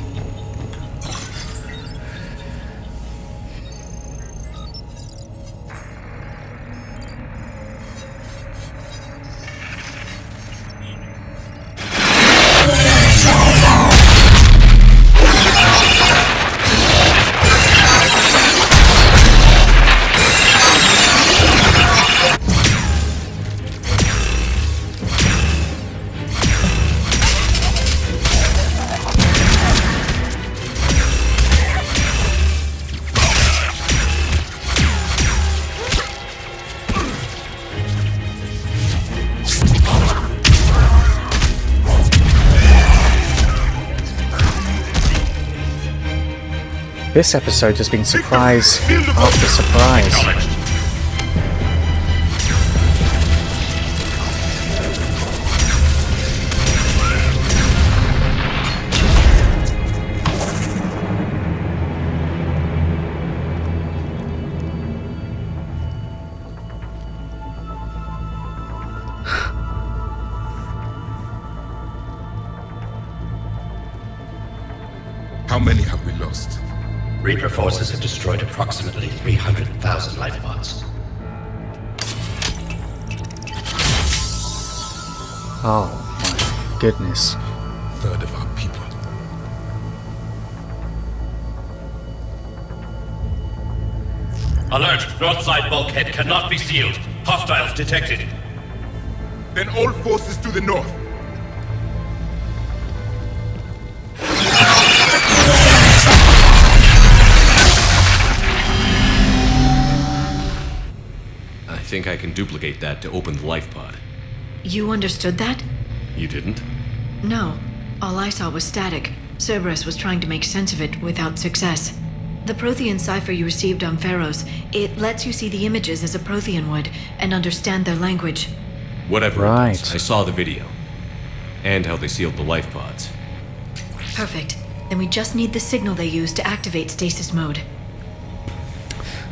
This episode has been surprise after surprise. How many have we lost? Reaper forces have destroyed approximately 300,000 life pods. Oh my goodness. Third of our people. Alert! North side bulkhead cannot be sealed. Hostiles detected. Then all forces to the north. I think I can duplicate that to open the life pod. You understood that? You didn't? No. All I saw was static. Cerberus was trying to make sense of it without success. The Prothean cipher you received on Pharaohs, it lets you see the images as a Prothean would, and understand their language. Whatever it Right. is, I saw the video. And how they sealed the life pods. Perfect. Then we just need the signal they used to activate stasis mode.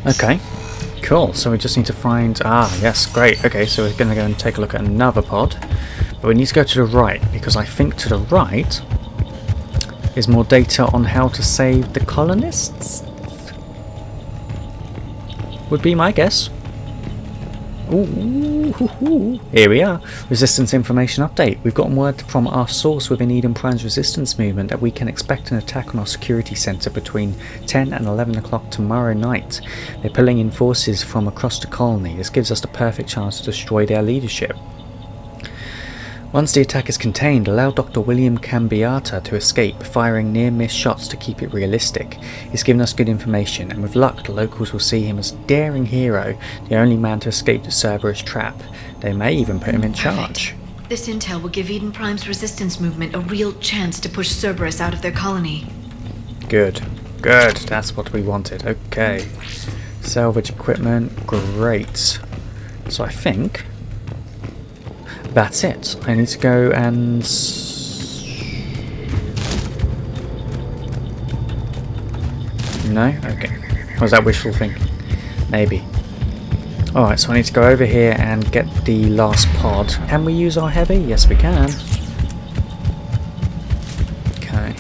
Okay. Cool, so we just need to find... Ah, yes, great. Okay, so we're going to go and take a look at another pod. But we need to go to the right, because I think to the right is more data on how to save the colonists? Would be my guess. Ooh, here we are. Resistance information update. We've gotten word from our source within Eden Prime's resistance movement that we can expect an attack on our security center between 10 and 11 o'clock tomorrow night. They're pulling in forces from across the colony. This gives us the perfect chance to destroy their leadership. Once the attack is contained, allow Dr. William Cambiata to escape, firing near-miss shots to keep it realistic. He's given us good information, and with luck the locals will see him as a daring hero, the only man to escape the Cerberus trap. They may even put him in charge. This intel will give Eden Prime's resistance movement a real chance to push Cerberus out of their colony. Good. Good, that's what we wanted. Okay. Salvage equipment, great. So I think... that's it. I need to go and... No? Okay. Was that wishful thinking? Maybe. Alright, so I need to go over here and get the last pod. Can we use our heavy? Yes, we can. Okay.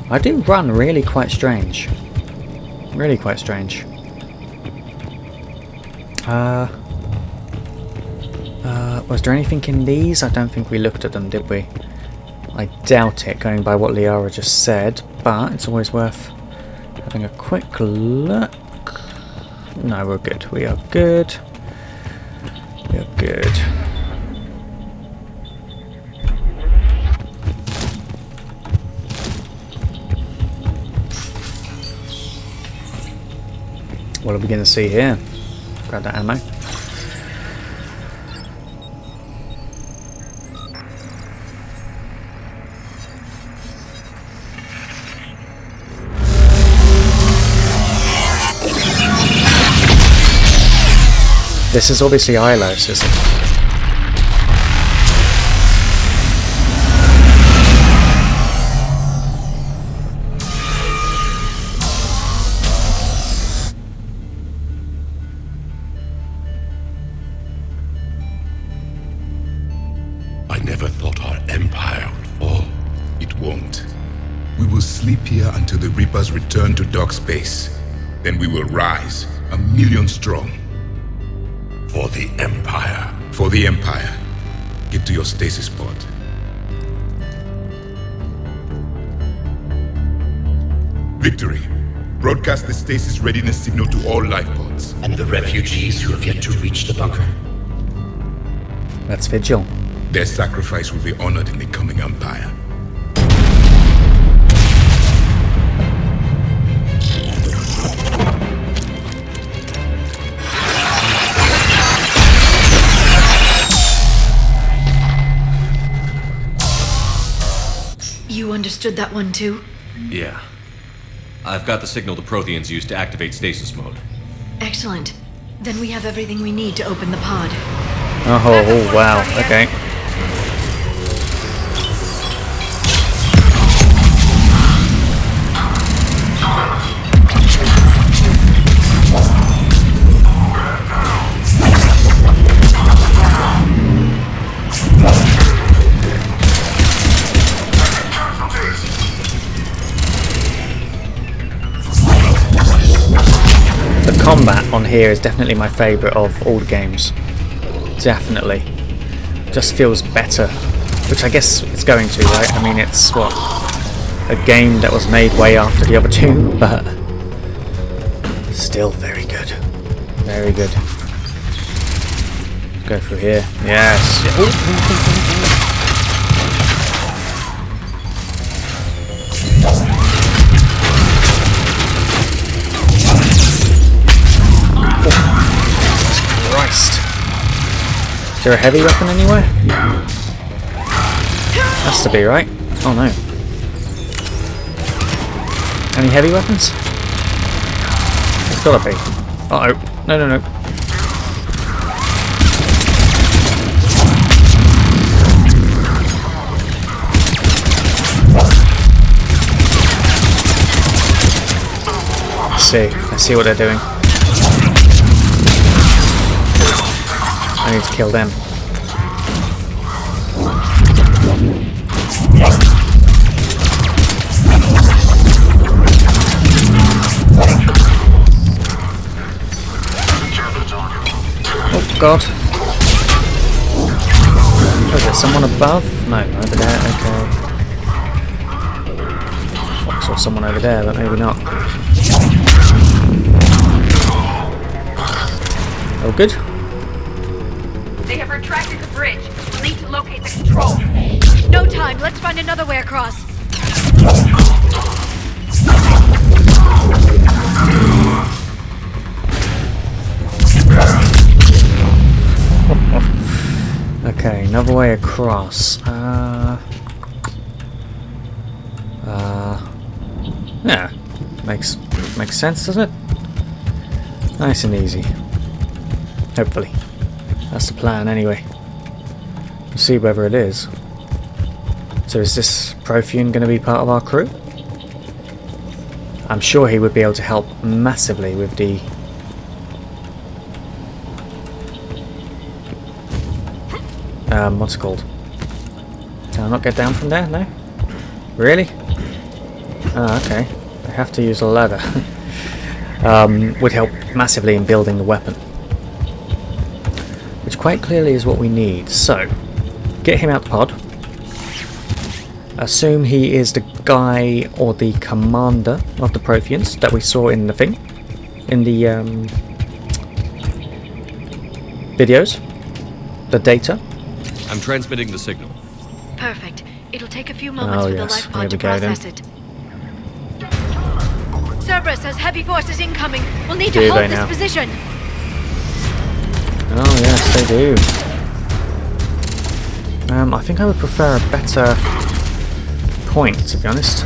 I do run really quite strange. Really quite strange. Was there anything in these? I don't think we looked at them, did we? I doubt it, going by what Liara just said, but it's always worth having a quick look. No, we're good. We are good. We are good. What are we going to see here? Grab that ammo. This is obviously Ilos, isn't it? I never thought our empire would fall. It won't. We will sleep here until the Reapers return to dark space. Then we will rise, 1,000,000 strong. For the Empire. For the Empire. Get to your stasis pod. Victory. Broadcast the stasis readiness signal to all life pods. And the refugees who have yet to reach the bunker. That's Vigil. Their sacrifice will be honored in the coming Empire. You understood that one too? Yeah. I've got the signal the Protheans use to activate stasis mode. Excellent. Then we have everything we need to open the pod. Oh wow, okay. The combat on here is definitely my favourite of all the games. Definitely. Just feels better. Which I guess it's going to, right? I mean, it's what? A game that was made way after the other two, but still very good. Very good. Let's go through here. Yes. Christ. Is there a heavy weapon anywhere? Has to be, right? Oh no. Any heavy weapons? There's gotta be. Uh-oh. No, no, no. I see what they're doing. I need to kill them. Oh god. Oh, is there someone above? No, over there, okay. I saw someone over there, but maybe not. Oh good. They have retracted the bridge. We'll need to locate the control. No time. Let's find another way across. Okay, another way across. Yeah, makes sense, doesn't it? Nice and easy. Hopefully. That's the plan anyway. We'll see whether it is. So is this Prothean going to be part of our crew? I'm sure he would be able to help massively with the... what's it called? Can I not get down from there? No? Really? Oh, okay. I have to use a ladder. Would help massively in building the weapon. Which quite clearly is what we need. So, get him out the pod. Assume he is the guy or the commander of the Protheans that we saw in the thing. In the videos. The data. I'm transmitting the signal. Perfect. It'll take a few moments for the life pod to process it. Cerberus has heavy forces incoming. We'll need to hold this position. Oh yes, they do. I think I would prefer a better point, to be honest.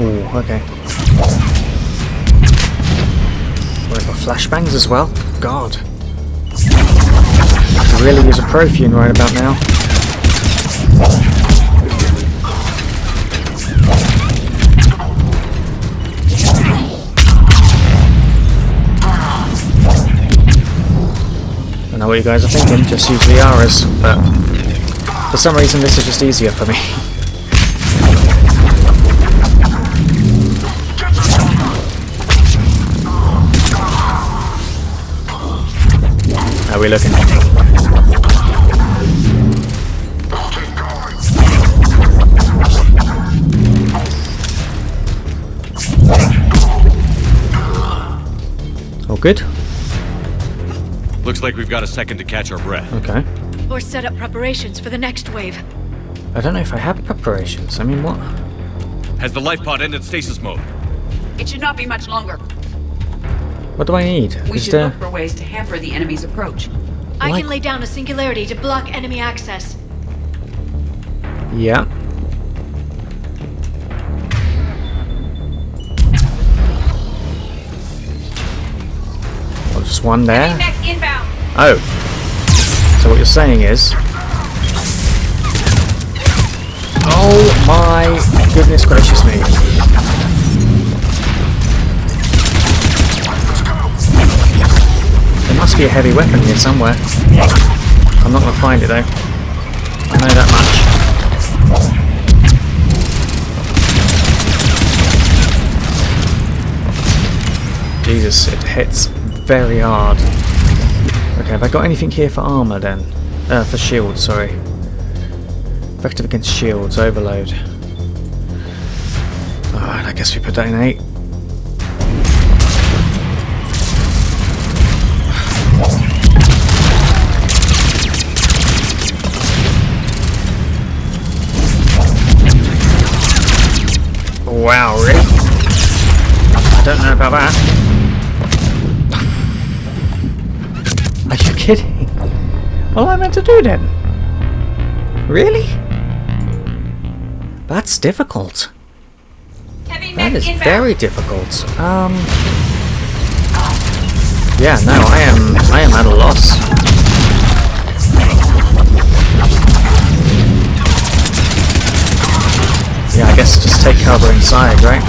Ooh, okay. Well, I've got flashbangs as well. God. I could really use a Prothean right about now. I know what you guys are thinking, just use the auras, but for some reason this is just easier for me. How are we looking? All good? Looks like we've got a second to catch our breath. Okay. Or set up preparations for the next wave. I don't know if I have preparations. I mean, what? Has the life pod ended stasis mode? It should not be much longer. What do I need? We should look for ways to hamper the enemy's approach. I can lay down a singularity to block enemy access. Yeah. Well, just one there. Inbound. Oh. So what you're saying is... Oh my goodness gracious me. There must be a heavy weapon here somewhere. I'm not going to find it though. I know that much. Jesus, it hits very hard. Okay, have I got anything here for armour then? For shields, sorry. Effective against shields, overload. Alright, I guess we put that in 8. Wow, really? I don't know about that. Are you kidding? What am I meant to do then? Really? That's difficult. That is very difficult. Yeah, no, I am at a loss. Yeah, I guess just take cover inside, right?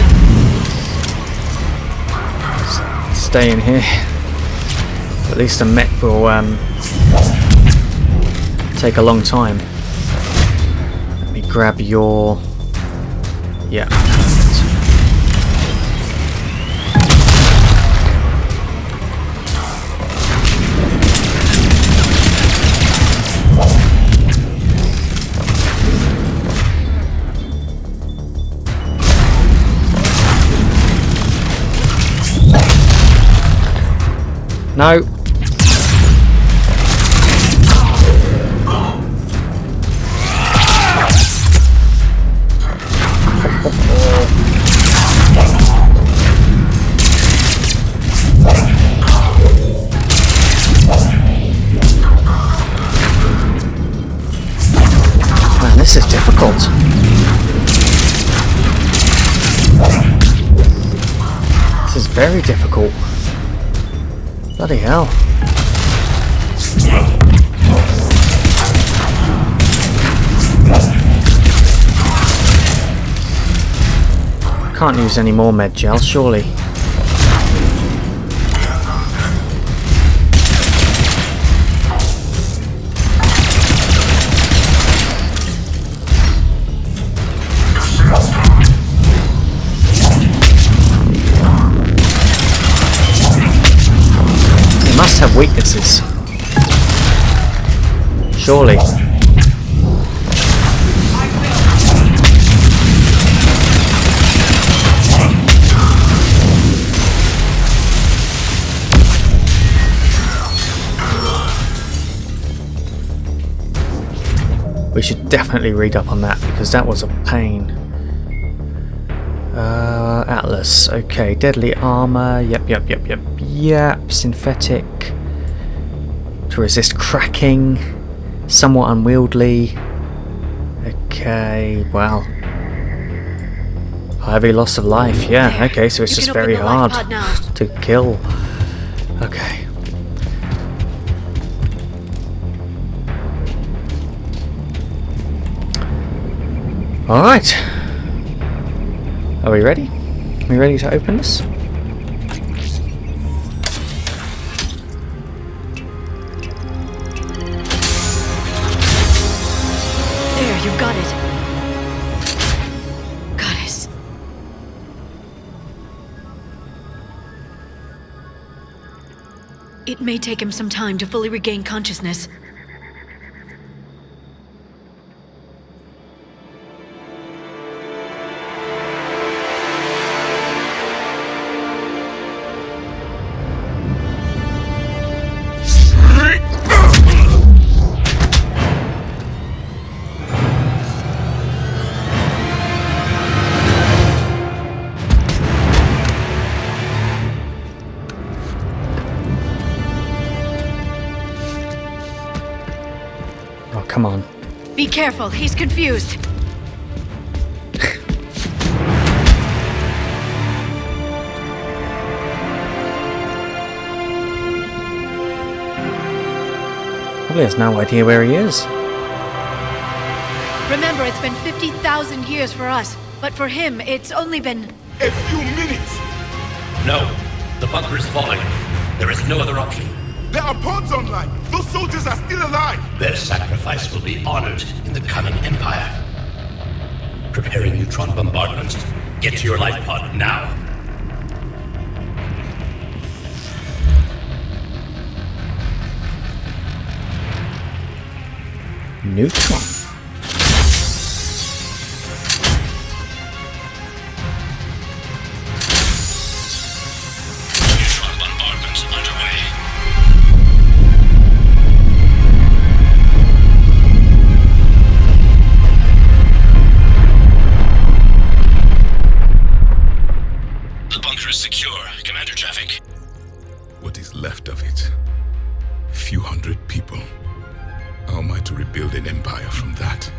Stay in here. At least a mech will take a long time. Let me grab your... Yeah. No. Man, this is difficult. This is very difficult. Bloody hell. Can't use any more med gel, surely. Must have weaknesses. Surely. We should definitely read up on that because that was a pain. Atlas, okay, deadly armor, yep, synthetic, to resist cracking, somewhat unwieldy, okay, well, Heavy loss of life, yeah. There. Okay, so it's You just can open very the life hard pod now. to kill. Okay. Alright. Are we ready? Are we ready to open this? There, you've got it. Goddess. It may take him some time to fully regain consciousness. Oh, come on. Be careful, he's confused. Probably has no idea where he is. Remember, it's been 50,000 years for us, but for him, it's only been... A few minutes! No. The bunker is falling. There is no other option. There are pods online! Those soldiers are still alive! Their sacrifice will be honored in the coming Empire. Preparing neutron bombardment. Get to your life pod now. Neutron. Neutron bombardment underway. The bunker is secure, Commander Javik. What is left of it? A few hundred people. How am I to rebuild an empire from that?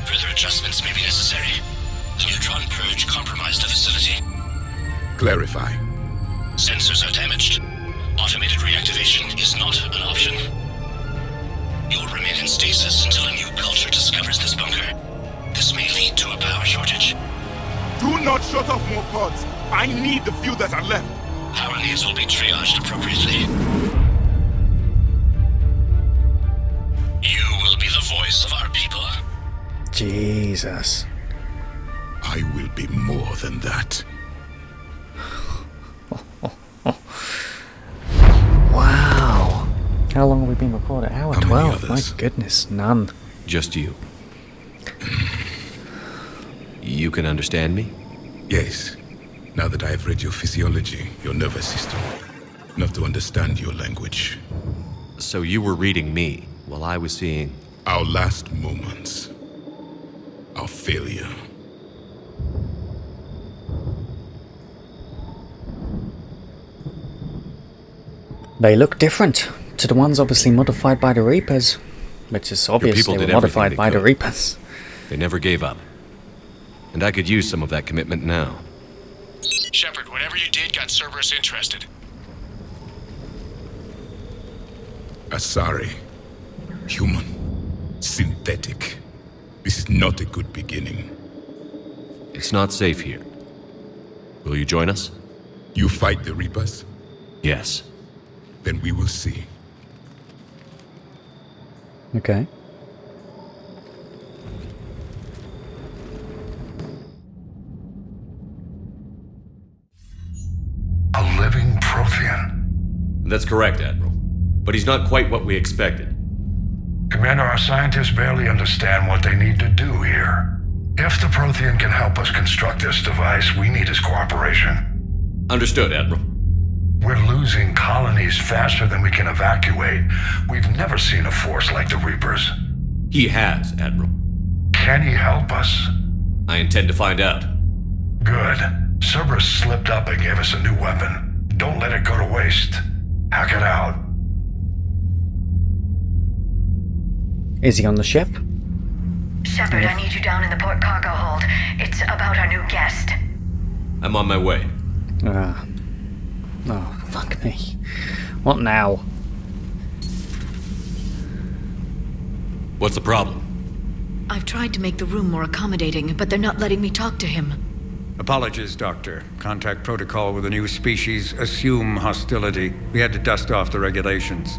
Further adjustments may be necessary. The neutron purge compromised the facility. Clarify. Sensors are damaged. Automated reactivation is not an option. You'll remain in stasis until a new culture discovers this bunker. This may lead to a power shortage. Do not shut off more pods! I need the few that are left! Power needs will be triaged appropriately. You will be the voice of our people. Jesus. I will be more than that. Wow. How long have we been recording? Hour How many 12. My others? goodness, none. Just you. You can understand me? Yes. Now that I have read your physiology, your nervous system, enough to understand your language. So you were reading me while I was seeing... Our last moments. Our failure. They look different to the ones obviously modified by the Reapers. Which is obvious people they did were everything modified they by the could. Reapers. They never gave up. And I could use some of that commitment now. Shepard, whatever you did got Cerberus interested. Asari. Human. Synthetic. This is not a good beginning. It's not safe here. Will you join us? You fight the Reapers? Yes. Then we will see. Okay. A living Prothean. That's correct, Admiral. But he's not quite what we expected. Commander, our scientists barely understand what they need to do here. If the Prothean can help us construct this device, we need his cooperation. Understood, Admiral. We're losing colonies faster than we can evacuate. We've never seen a force like the Reapers. He has, Admiral. Can he help us? I intend to find out. Good. Cerberus slipped up and gave us a new weapon. Don't let it go to waste. Hack it out. Is he on the ship? Shepard, I need you down in the port cargo hold. It's about our new guest. I'm on my way. Ah. Oh, fuck me. What now? What's the problem? I've tried to make the room more accommodating, but they're not letting me talk to him. Apologies, Doctor. Contact protocol with a new species. Assume hostility. We had to dust off the regulations.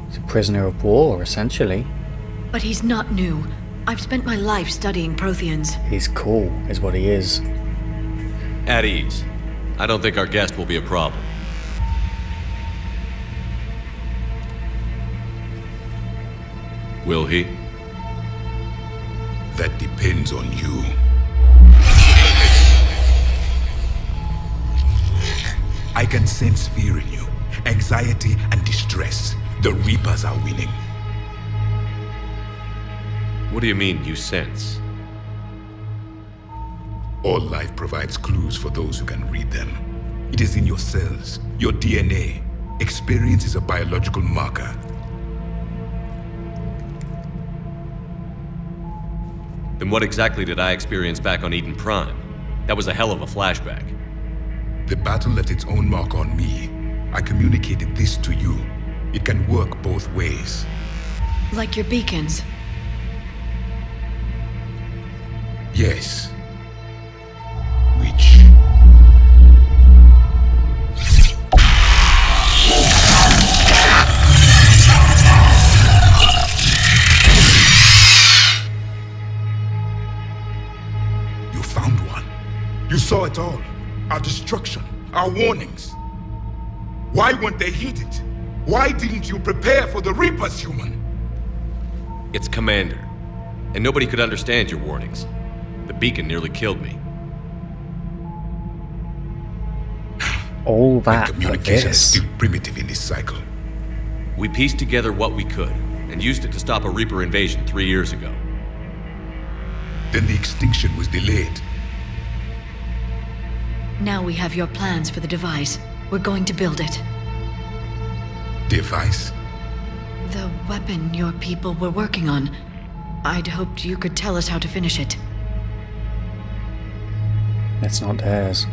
He's a prisoner of war, essentially. But he's not new. I've spent my life studying Protheans. He's cool, is what he is. At ease. I don't think our guest will be a problem. Will he? That depends on you. I can sense fear in you, anxiety and distress. The Reapers are winning. What do you mean, you sense? All life provides clues for those who can read them. It is in your cells, your DNA. Experience is a biological marker. Then what exactly did I experience back on Eden Prime? That was a hell of a flashback. The battle left its own mark on me. I communicated this to you. It can work both ways. Like your beacons. Yes. Which... You found one. You saw it all. Our destruction, our warnings. Why weren't they heeded? Why didn't you prepare for the Reapers, human? It's Commander. And nobody could understand your warnings. The beacon nearly killed me. All that communication is still primitive in this cycle. We pieced together what we could, and used it to stop a Reaper invasion 3 years ago. Then the extinction was delayed. Now we have your plans for the device. We're going to build it. Device? The weapon your people were working on. I'd hoped you could tell us how to finish it. It's not theirs.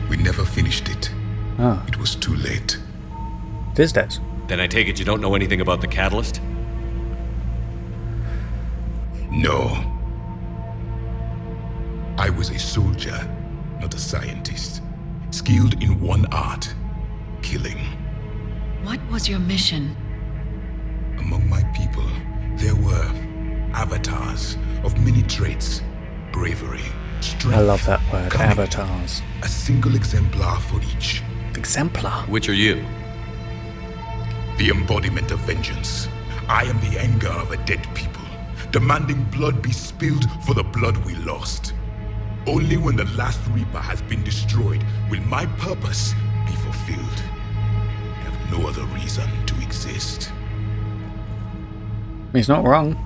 We never finished it. Oh. It was too late. It is theirs. Then I take it you don't know anything about the catalyst? No. I was a soldier, not a scientist. Skilled in one art, killing. What was your mission? Among my people, there were avatars of many traits. Bravery, strength. I love that word, cunning. avatars. A single exemplar for each. Exemplar? Which are you? The embodiment of vengeance. I am the anger of a dead people, demanding blood be spilled for the blood we lost. Only when the last Reaper has been destroyed will my purpose be fulfilled. I have no other reason to exist. He's not wrong.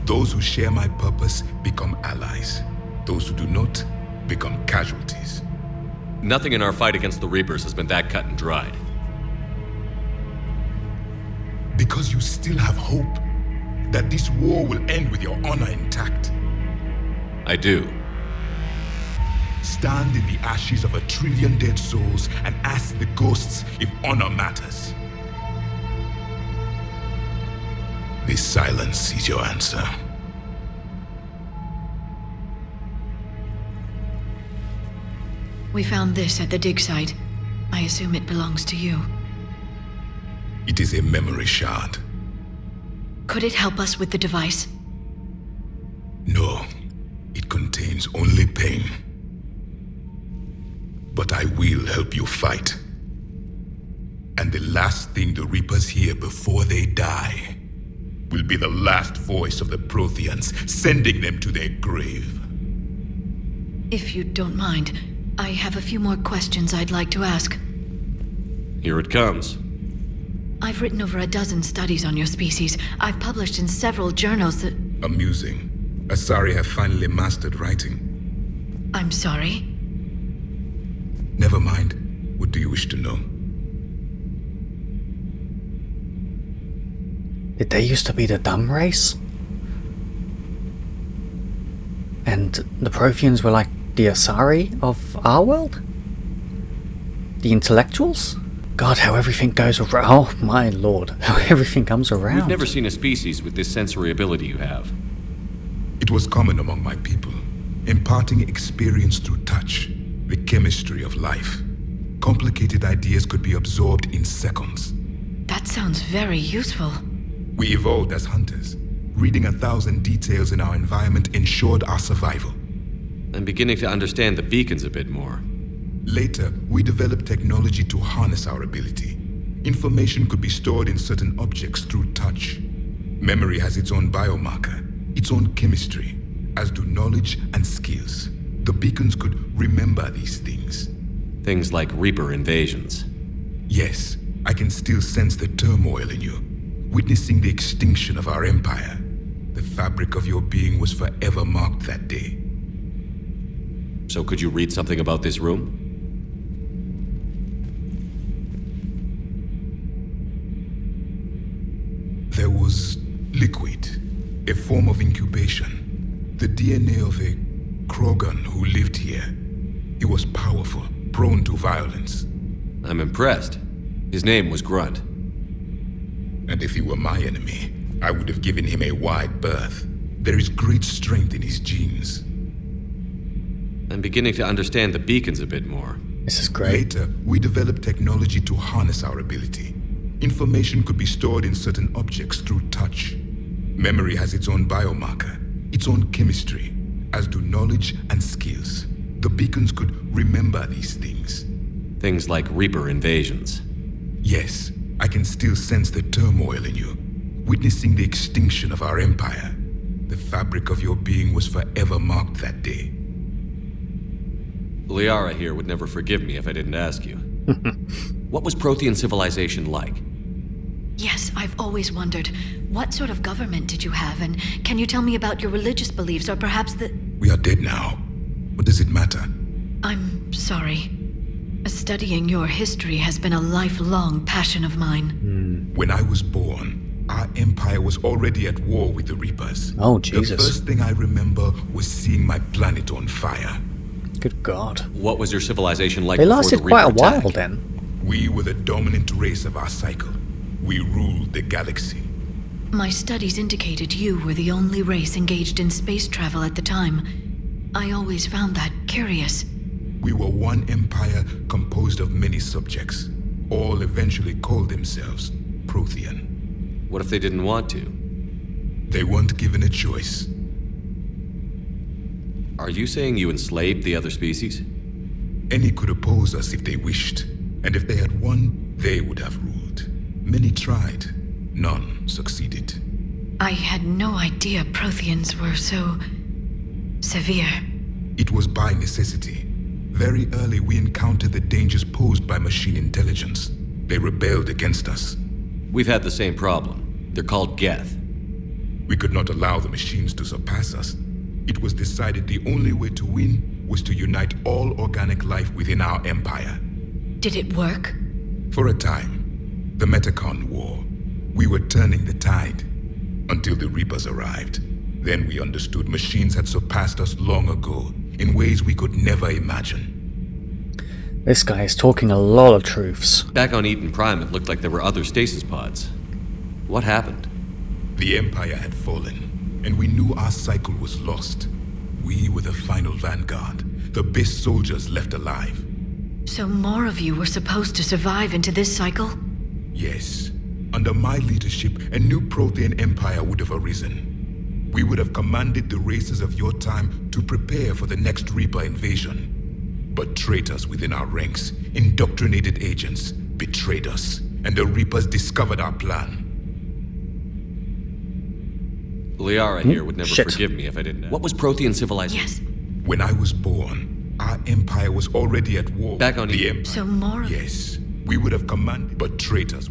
Those who share my purpose become allies. Those who do not become casualties. Nothing in our fight against the Reapers has been that cut and dried. Because you still have hope that this war will end with your honor intact. I do. Stand in the ashes of 1 trillion dead souls and ask the ghosts if honor matters. This silence is your answer. We found this at the dig site. I assume it belongs to you. It is a memory shard. Could it help us with the device? No, it contains only pain. But I will help you fight. And the last thing the Reapers hear before they die will be the last voice of the Protheans, sending them to their grave. If you don't mind, I have a few more questions I'd like to ask. Here it comes. I've written over a dozen studies on your species. I've published in several journals that... Amusing. Asari have finally mastered writing. I'm sorry? Never mind. What do you wish to know? Did they used to be the dumb race? And the Protheans were like the Asari of our world? The intellectuals? God, how everything goes around. Oh my lord, how everything comes around. We've never seen a species with this sensory ability you have. It was common among my people, imparting experience through touch, the chemistry of life. Complicated ideas could be absorbed in seconds. That sounds very useful. We evolved as hunters. Reading 1,000 details in our environment ensured our survival. I'm beginning to understand the beacons a bit more. Later, we developed technology to harness our ability. Information could be stored in certain objects through touch. Memory has its own biomarker, its own chemistry, as do knowledge and skills. The beacons could remember these things. Things like Reaper invasions. Yes, I can still sense the turmoil in you, witnessing the extinction of our empire. The fabric of your being was forever marked that day. So could you read something about this room? There was liquid, a form of incubation. The DNA of a Krogan who lived here. He was powerful, prone to violence. I'm impressed. His name was Grunt. And if he were my enemy, I would have given him a wide berth. There is great strength in his genes. I'm beginning to understand the beacons a bit more. This is great. Later, we developed technology to harness our ability. Information could be stored in certain objects through touch. Memory has its own biomarker, its own chemistry, as do knowledge and skills. The beacons could remember these things. Things like Reaper invasions. Yes, I can still sense the turmoil in you, witnessing the extinction of our empire. The fabric of your being was forever marked that day. Liara here would never forgive me if I didn't ask you. What was Prothean civilization like? Yes, I've always wondered, what sort of government did you have, and can you tell me about your religious beliefs, or perhaps the... We are dead now. What does it matter? I'm sorry. Studying your history has been a lifelong passion of mine. When I was born, our empire was already at war with the Reapers. Oh, Jesus. The first thing I remember was seeing my planet on fire. Good God. What was your civilization like They before lasted the quite a Reaper while attack? then. We were the dominant race of our cycle. We ruled the galaxy. My studies indicated you were the only race engaged in space travel at the time. I always found that curious. We were one empire composed of many subjects. All eventually called themselves Prothean. What if they didn't want to? They weren't given a choice. Are you saying you enslaved the other species? Any could oppose us if they wished, and if they had won, they would have ruled. Many tried, none succeeded. I had no idea Protheans were so... severe. It was by necessity. Very early we encountered the dangers posed by machine intelligence. They rebelled against us. We've had the same problem. They're called Geth. We could not allow the machines to surpass us. It was decided the only way to win was to unite all organic life within our empire. Did it work? For a time. The Metacon War. We were turning the tide. Until the Reapers arrived. Then we understood machines had surpassed us long ago, in ways we could never imagine. This guy is talking a lot of truths. Back on Eden Prime, it looked like there were other stasis pods. What happened? The Empire had fallen, and we knew our cycle was lost. We were the final vanguard, the best soldiers left alive. So more of you were supposed to survive into this cycle? Yes. Under my leadership, a new Prothean empire would have arisen. We would have commanded the races of your time to prepare for the next Reaper invasion. But traitors within our ranks, indoctrinated agents, betrayed us, and the Reapers discovered our plan. Liara here would never forgive me if I didn't. What was Prothean civilization? Yes. When I was born, our empire was already at war. Back on the Eden. So more... Yes. We would have commanded, but traitors...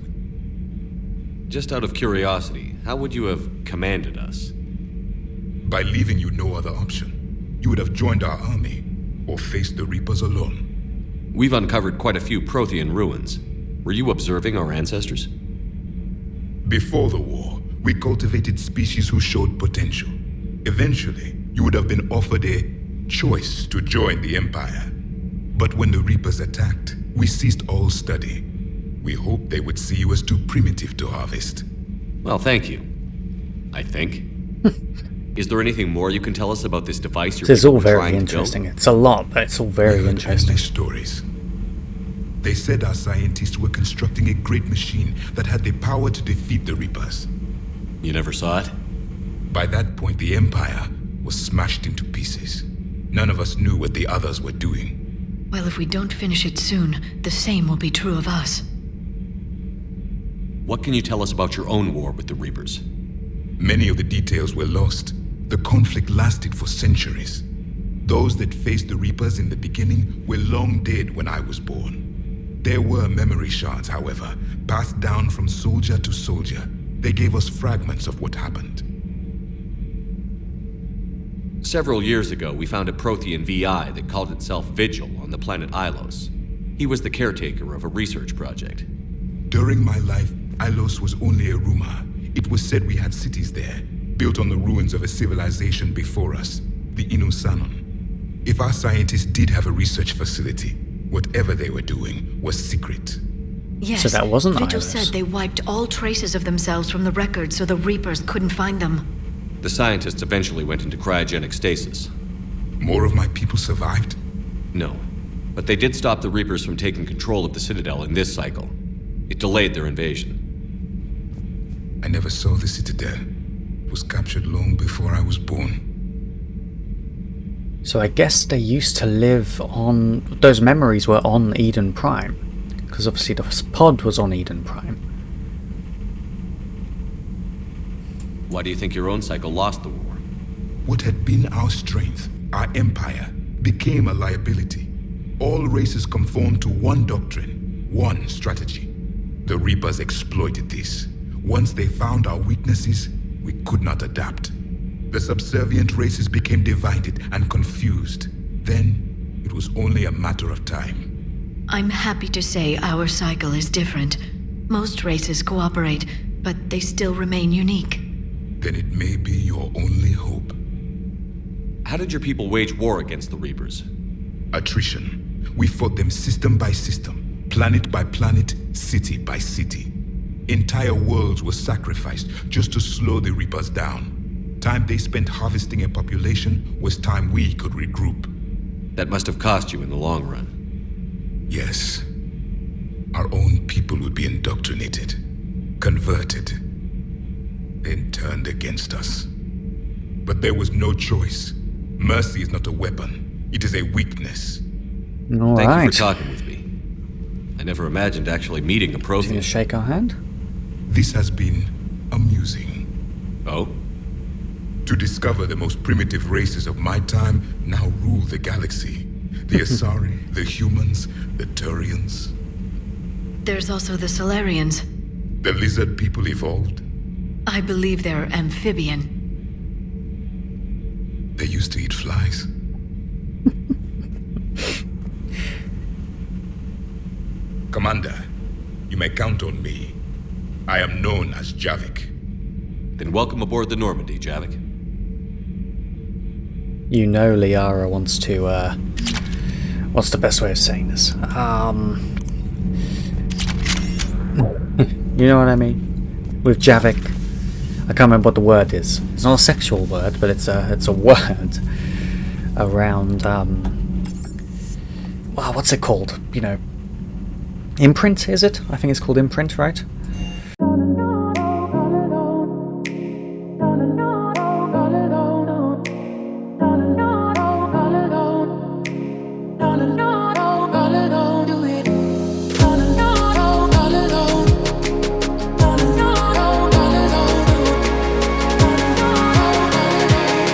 Just out of curiosity, how would you have commanded us? By leaving you no other option. You would have joined our army, or faced the Reapers alone. We've uncovered quite a few Prothean ruins. Were you observing our ancestors? Before the war, we cultivated species who showed potential. Eventually, you would have been offered a choice to join the Empire. But when the Reapers attacked, we ceased all study. We hoped they would see you as too primitive to harvest. Well, thank you. I think. Is there anything more you can tell us about this device you're This is all trying very to interesting. build? It's a lot, but it's all very interesting. Endless stories. They said our scientists were constructing a great machine that had the power to defeat the Reapers. You never saw it? By that point, the Empire was smashed into pieces. None of us knew what the others were doing. Well, if we don't finish it soon, the same will be true of us. What can you tell us about your own war with the Reapers? Many of the details were lost. The conflict lasted for centuries. Those that faced the Reapers in the beginning were long dead when I was born. There were memory shards, however, passed down from soldier to soldier. They gave us fragments of what happened. Several years ago, we found a Prothean VI that called itself Vigil on the planet Ilos. He was the caretaker of a research project. During my life, Ilos was only a rumor. It was said we had cities there, built on the ruins of a civilization before us, the Inusanon. If our scientists did have a research facility, whatever they were doing was secret. Yes, So that wasn't Vigil Iris. said they wiped all traces of themselves from the record so the Reapers couldn't find them. The scientists eventually went into cryogenic stasis. More of my people survived? No, but they did stop the Reapers from taking control of the Citadel in this cycle. It delayed their invasion. I never saw the Citadel. It was captured long before I was born. So I guess they used to live on... Those memories were on Eden Prime. Because obviously the pod was on Eden Prime. Why do you think your own cycle lost the war? What had been our strength, our empire, became a liability. All races conformed to one doctrine, one strategy. The Reapers exploited this. Once they found our weaknesses, we could not adapt. The subservient races became divided and confused. Then, it was only a matter of time. I'm happy to say our cycle is different. Most races cooperate, but they still remain unique. Then it may be your only hope. How did your people wage war against the Reapers? Attrition. We fought them system by system, planet by planet, city by city. Entire worlds were sacrificed just to slow the Reapers down. Time they spent harvesting a population was time we could regroup. That must have cost you in the long run. Yes. Our own people would be indoctrinated, converted, then turned against us. But there was no choice. Mercy is not a weapon. It is a weakness. All Thank right. you for talking with me. I never imagined actually meeting a Can Prothean. you shake our hand? This has been amusing. Oh? To discover the most primitive races of my time now rule the galaxy. The Asari, the humans, the Turians. There's also the Solarians. The lizard people evolved. I believe they're amphibian. They used to eat flies. Commander, you may count on me. I am known as Javik. Then welcome aboard the Normandy, Javik. You know Liara wants to, what's the best way of saying this? You know what I mean? With Javik, I can't remember what the word is. It's not a sexual word, but it's a word around, wow, what's it called? You know, imprint, is it? I think it's called imprint, right?